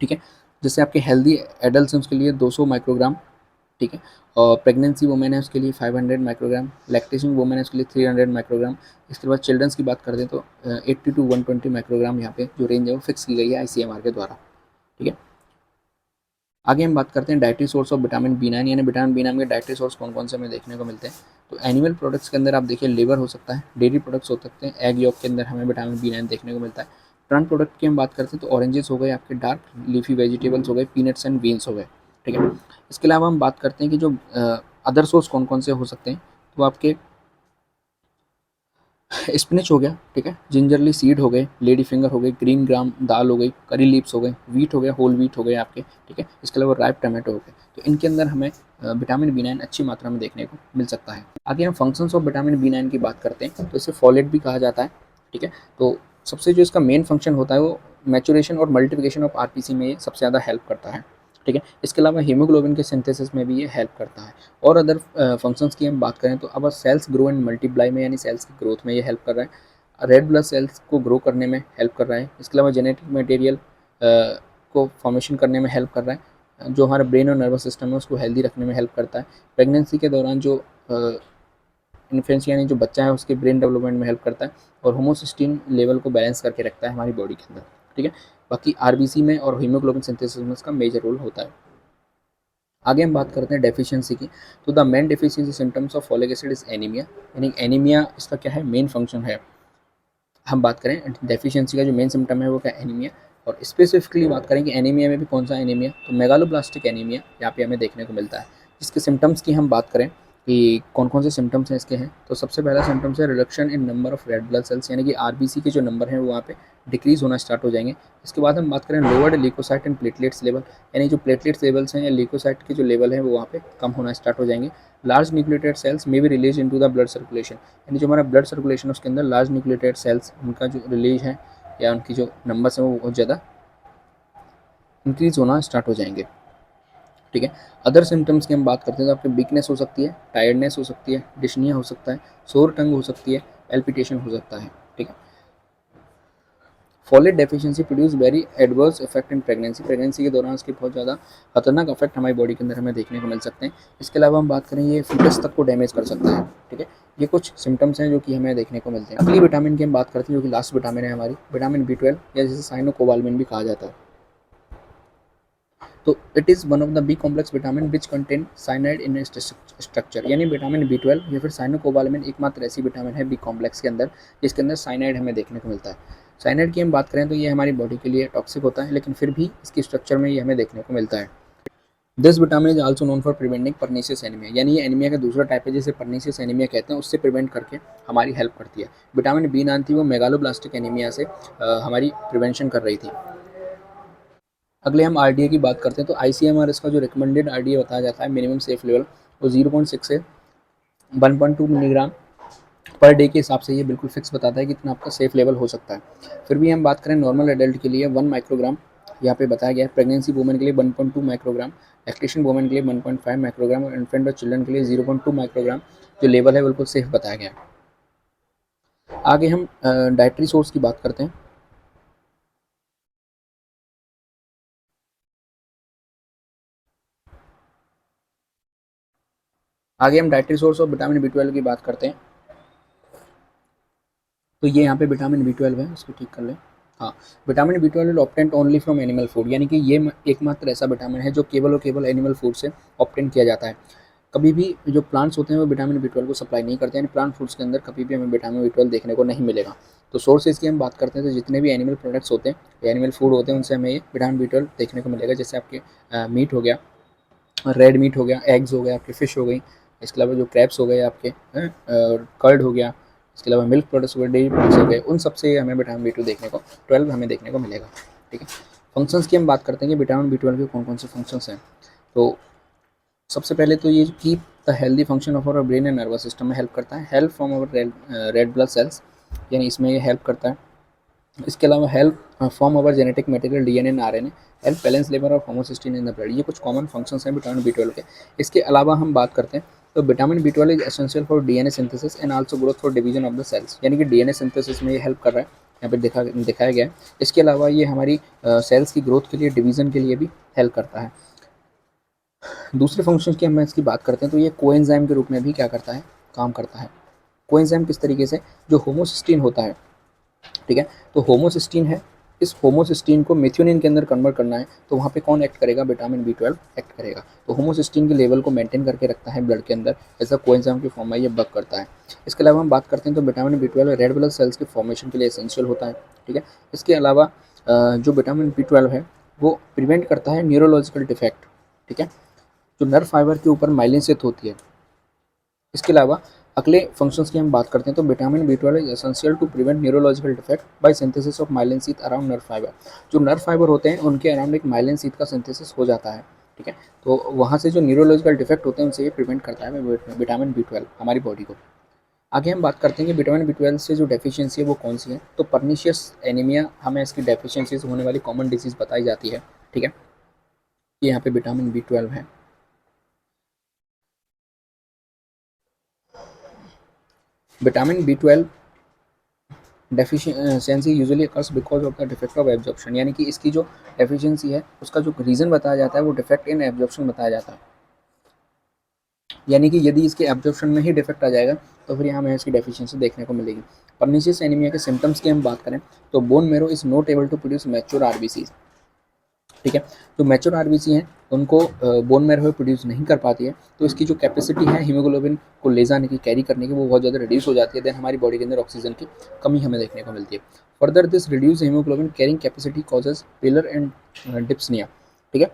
ठीक है, जैसे आपके हेल्दी एडल्ट हैं उसके लिए 200 माइक्रोग्राम। ठीक है, और प्रेगनेंसी वुमेन है उसके लिए 500 माइक्रोग्राम, लैक्टेशन वुमेन है उसके लिए 300 माइक्रोग्राम। इसके बाद चिल्ड्रंस की बात करते हैं तो 80 टू 120 माइक्रोग्राम यहाँ पे जो रेंज है वो फिक्स की गई है ICMR के द्वारा। ठीक है, आगे हम बात करते हैं dietary source of vitamin B9, यानी विटामिन B9 के डाइटरी सोर्स कौन कौन से हमें देखने को मिलते हैं। तो एनिमल प्रोडक्ट्स के अंदर आप देखिए लिवर हो सकता है, डेयरी प्रोडक्ट्स हो सकते हैं, एग यॉक के अंदर हमें विटामिन B9 देखने को मिलता है। प्लांट प्रोडक्ट की हम बात करते हैं तो ऑरेंजेस हो गए, आपके डार्क लीफी वेजिटेबल्स हो गए, पीनट्स एंड बीन्स हो गए। ठीक है, इसके अलावा हम बात करते हैं कि जो अदर सोर्स कौन कौन से हो सकते हैं, तो आपके स्पिनच हो गया, ठीक है, जिंजरली सीड हो गए, लेडी फिंगर हो गई, ग्रीन ग्राम दाल हो गई, करी लीव्स हो गए, वीट हो गया, होल वीट हो गए आपके। ठीक है, इसके अलावा राइप टमाटो हो गए। तो इनके अंदर हमें विटामिन B9 अच्छी मात्रा में देखने को मिल सकता है। आगे हम फंक्शंस ऑफ विटामिन B9 की बात करते हैं तो इसे फॉलेट भी कहा जाता है। ठीक है, तो सबसे जो इसका मेन फंक्शन होता है वो मैचुरेशन और मल्टीप्लिकेशन ऑफ RPC में ये सबसे ज़्यादा हेल्प करता है। ठीक है, इसके अलावा हीमोग्लोबिन के सिंथेसिस में भी ये हेल्प करता है। और अदर फंक्शंस की हम बात करें तो अब सेल्स ग्रो एंड मल्टीप्लाई में, यानी सेल्स की ग्रोथ में ये हेल्प कर रहा है, रेड ब्लड सेल्स को ग्रो करने में हेल्प कर रहा है। इसके अलावा जेनेटिक मटेरियल को फॉर्मेशन करने में हेल्प कर रहा है, जो हमारा ब्रेन और नर्वस सिस्टम है उसको हेल्दी रखने में हेल्प करता है। प्रेगनेंसी के दौरान जो इन्फेंसी यानी जो बच्चा है उसके ब्रेन डेवलपमेंट में हेल्प करता है, और होमोसिस्टीन लेवल को बैलेंस करके रखता है हमारी बॉडी के अंदर। ठीक है, बाकी RBC में और हीमोग्लोबिन सिंथेसिस में इसका मेजर रोल होता है। आगे हम बात करते हैं डेफिशिएंसी की। तो the main deficiency symptoms of folic acid is anaemia, यानी एनीमिया इसका क्या है, मेन फंक्शन है। हम बात करें डेफिशिएंसी का जो मेन सिम्टम है वो क्या, एनीमिया। और स्पेसिफिकली बात करें कि एनीमिया में भी कौन सा एनीमिया, तो मेगालोब्लास्टिक एनीमिया यहाँ पे हमें देखने को मिलता है। जिसके सिम्टम्स की हम बात करें कि कौन कौन से सिम्टम्स हैं इसके हैं, तो सबसे पहला सिम्टम्स है reduction in number of red blood cells, यानी कि RBC के जो नंबर हैं वो वहाँ पे डिक्रीज होना स्टार्ट हो जाएंगे। इसके बाद हम बात करें lowered leukocyte and platelets level, यानी जो प्लेटलेट्स लेवल्स हैं या ल्यूकोसाइट के जो लेवल हैं वो वहाँ पे कम होना स्टार्ट हो जाएंगे। Large nucleotide cells may be release into the blood circulation, यानी जो हमारा ब्लड सर्कुलेशन है उसके अंदर लार्ज न्यूक्लियोटाइड सेल्स उनका जो रिलीज है या उनकी जो नंबर्स हैं वो बहुत ज़्यादा इंक्रीज होना स्टार्ट हो जाएंगे। ठीक है, अदर सिम्टम्स की हम बात करते हैं तो आपके वीकनेस हो सकती है, टायर्डनेस हो सकती है, डिस्निया हो सकता है, सोर टंग हो सकती है, एल्पिटेशन हो सकता है। ठीक है, folate deficiency produce very adverse effect in pregnancy के दौरान इसके बहुत ज़्यादा खतरनाक इफेक्ट हमारी बॉडी के अंदर हमें देखने को मिल सकते हैं। इसके अलावा हम बात करें ये फीटस तक को डैमेज कर सकता है। ठीक है, ये कुछ सिम्टम्स हैं जो कि हमें देखने को मिलते हैं। अगली विटामिन की हम बात करते हैं जो कि लास्ट विटामिन है हमारी, विटामिन B12 या जिसे साइनोकोबालमिन भी कहा जाता है। तो it is one of the B complex vitamin which contain cyanide in structure, यानी विटामिन B12 या फिर साइनोकोबालमिन एकमात्र ऐसी विटामिन है बी कॉम्प्लेक्स के अंदर जिसके अंदर साइनाइड हमें देखने को मिलता है। साइनाइड की हम बात करें तो ये हमारी बॉडी के लिए टॉक्सिक होता है, लेकिन फिर भी इसकी स्ट्रक्चर में ये हमें देखने को मिलता है। This vitamin is also known for preventing pernicious anaemia, यानी ये एनीमिया का दूसरा टाइप है जिसे पर्नीशियस एनीमिया कहते हैं, उससे प्रिवेंट करके हमारी हेल्प करती है। विटामिन B9 थी वो मेगालोब्लास्टिक एनीमिया से हमारी प्रिवेंशन कर रही थी। अगले हम RDA की बात करते हैं तो ICMR इसका जो रिकमेंडेड RDA बताया जाता है मिनिमम सेफ लेवल वो 0.6 से 1.2 मिलीग्राम पर डे के हिसाब से ये बिल्कुल फिक्स बताता है कि इतना आपका सेफ लेवल हो सकता है। फिर भी हम बात करें नॉर्मल एडल्ट के लिए 1 माइक्रोग्राम यहाँ पे बताया गया है, प्रेगनेंसी वुमेन के लिए 1.2 माइक्रोग्राम, लैक्टेशन वुमेन के लिए 1.5 माइक्रोग्राम और इन्फेंट और चिल्ड्रन के लिए 0.2 माइक्रोग्राम जो लेवल है बिल्कुल सेफ बताया गया है। आगे हम डाइटरी सोर्स की बात करते हैं। आगे हम dietary source of vitamin B12 की बात करते हैं। तो ये यहाँ पे विटामिन B12 है, इसको ठीक कर लें। हाँ, vitamin B12 is obtained only from animal food, यानी कि ये एकमात्र ऐसा विटामिन है जो केवल और केवल एनिमल फूड से ऑब्टेन किया जाता है। कभी भी जो प्लांट्स होते हैं वो विटामिन B12 को सप्लाई नहीं करते हैं, यानी प्लांट फूड्स के अंदर कभी भी हमें विटामिन B12 देखने को नहीं मिलेगा। तो सोर्सेज की हम बात करते हैं तो जितने भी एनिमल प्रोडक्ट्स होते हैं, एनिमल फूड होते हैं, उनसे हमें ये विटामिन B12 देखने को मिलेगा। जैसे आपके मीट हो गया, रेड मीट हो गया, एग्स हो गए, आपके फिश हो गई, इसके अलावा जो क्रैब्स हो गए आपके, कर्ड हो गया, इसके अलावा मिल्क प्रोडक्ट्स हो गए, डेयरी प्रोडक्ट्स हो गए, उन सबसे हमें विटामिन B2 देखने को 12 हमें देखने को मिलेगा। ठीक है, फंक्शंस की हम बात करते हैं कि विटामिन B12 के कौन कौन से फंक्शंस हैं। तो सबसे पहले तो ये keep the healthy function of our brain and nervous system में हेल्प करता है। Help from our red blood cells, यानी इसमें ये हेल्प करता है। इसके अलावा help form our genetic material DNA and RNA, help balance level of homocysteine in the blood. ये कुछ कॉमन फंक्शंस हैं विटामिन B12 के। इसके अलावा हम बात करते हैं तो vitamin B12 is essential for DNA synthesis and also growth for division of the cells, यानी कि DNA सिंथेसिस में ये हेल्प कर रहा है, यहाँ पे दिखाया गया है। इसके अलावा ये हमारी सेल्स की ग्रोथ के लिए, डिवीजन के लिए भी हेल्प करता है। दूसरे फंक्शन की हम इसकी बात करते हैं तो ये कोएंजाइम के रूप में भी क्या करता है, काम करता है। कोएंजाइम किस तरीके से, जो होमोसिस्टीन होता है, ठीक है, तो होमोसिस्टीन है, इस होमोसिस्टीन को मेथियोनिन के अंदर कन्वर्ट करना है, तो वहाँ पे कौन एक्ट करेगा, विटामिन B12 एक्ट करेगा। तो होमोसिस्टीन के लेवल को मेंटेन करके रखता है ब्लड के अंदर, ऐसा कोएंजाइम की फॉर्म में ये वर्क करता है। इसके अलावा हम बात करते हैं तो vitamin B12 red blood sales के फॉर्मेशन के लिए एसेंशियल होता है। ठीक है, इसके अलावा जो विटामिन B12 है वो प्रिवेंट करता है न्यूरोलॉजिकल डिफेक्ट। ठीक है, जो नर्व फाइबर के ऊपर माइलिन स्थित होती है। इसके अलावा अगले फंक्शंस की हम बात करते हैं तो vitamin B12 is essential to prevent neurological defect by synthesis of myelin sheath around nerve fibre. जो नर्व फाइबर होते हैं उनके अराउंड एक माइलिन शीथ का सिंथेसिस हो जाता है। ठीक है, तो वहाँ से जो न्यूरोलॉजिकल डिफेक्ट होते हैं उनसे ये प्रिवेंट करता है विटामिन B12 हमारी बॉडी को। आगे हम बात करते हैं कि विटामिन B12 से जो डेफिशिएंसी है वो कौन सी है। तो पर्नीशियस एनीमिया हमें इसकी डेफिशिएंसी से होने वाली कॉमन डिजीज बताई जाती है। ठीक है, ये यहाँ पे विटामिन B12 है। Vitamin B12 deficiency usually occurs because of the defect of absorption, यानी कि इसकी जो डेफिशिएंसी है उसका जो रीज़न बताया जाता है वो डिफेक्ट इन एब्जॉर्प्शन बताया जाता है। यानी कि यदि इसके एब्जॉर्प्शन में ही डिफेक्ट आ जाएगा तो फिर यहाँ हमें इसकी डेफिशिएंसी देखने को मिलेगी। पर्नीशियस एनीमिया के सिम्टम्स की हम बात करें तो bone marrow is not able to produce mature RBCs। ठीक है, जो मैच्योर RBC हैं उनको बोन मैरो प्रोड्यूस नहीं कर पाती है, तो इसकी जो कैपेसिटी है हीमोग्लोबिन को ले जाने की, कैरी करने की, वो बहुत ज़्यादा रिड्यूस हो जाती है। देन हमारी बॉडी के अंदर ऑक्सीजन की कमी हमें देखने को मिलती है। Further this reduce haemoglobin carrying capacity causes pallor and dyspnoea. ठीक है,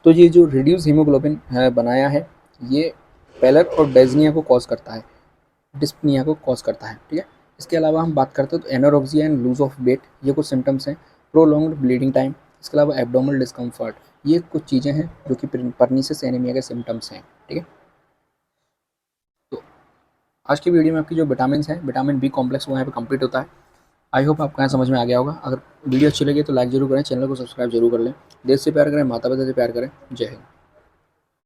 तो ये जो रिड्यूस हीमोग्लोबिन बनाया है ये पेलर और डेजनिया को कॉज करता है, डिस्पनिया को कॉज करता है। ठीक है, इसके अलावा हम बात करते हैं तो anorexia and loss of weight, ये कुछ सिम्टम्स हैं। प्रोलॉन्ग्ड ब्लीडिंग टाइम, इसके अलावा एब्डोमिनल डिस्कम्फर्ट, ये कुछ चीज़ें हैं जो कि पर्नीशियस एनीमिया के सिम्टम्स हैं। ठीक है, तो आज की वीडियो में आपकी जो विटामिन हैं, विटामिन B कॉम्प्लेक्स वो यहाँ पे कंप्लीट होता है। आई होप आपको यहाँ समझ में आ गया होगा। अगर वीडियो अच्छी लगी तो लाइक जरूर करें, चैनल को सब्सक्राइब जरूर कर लें। देश से प्यार करें, माता पिता से प्यार करें। जय हिंद।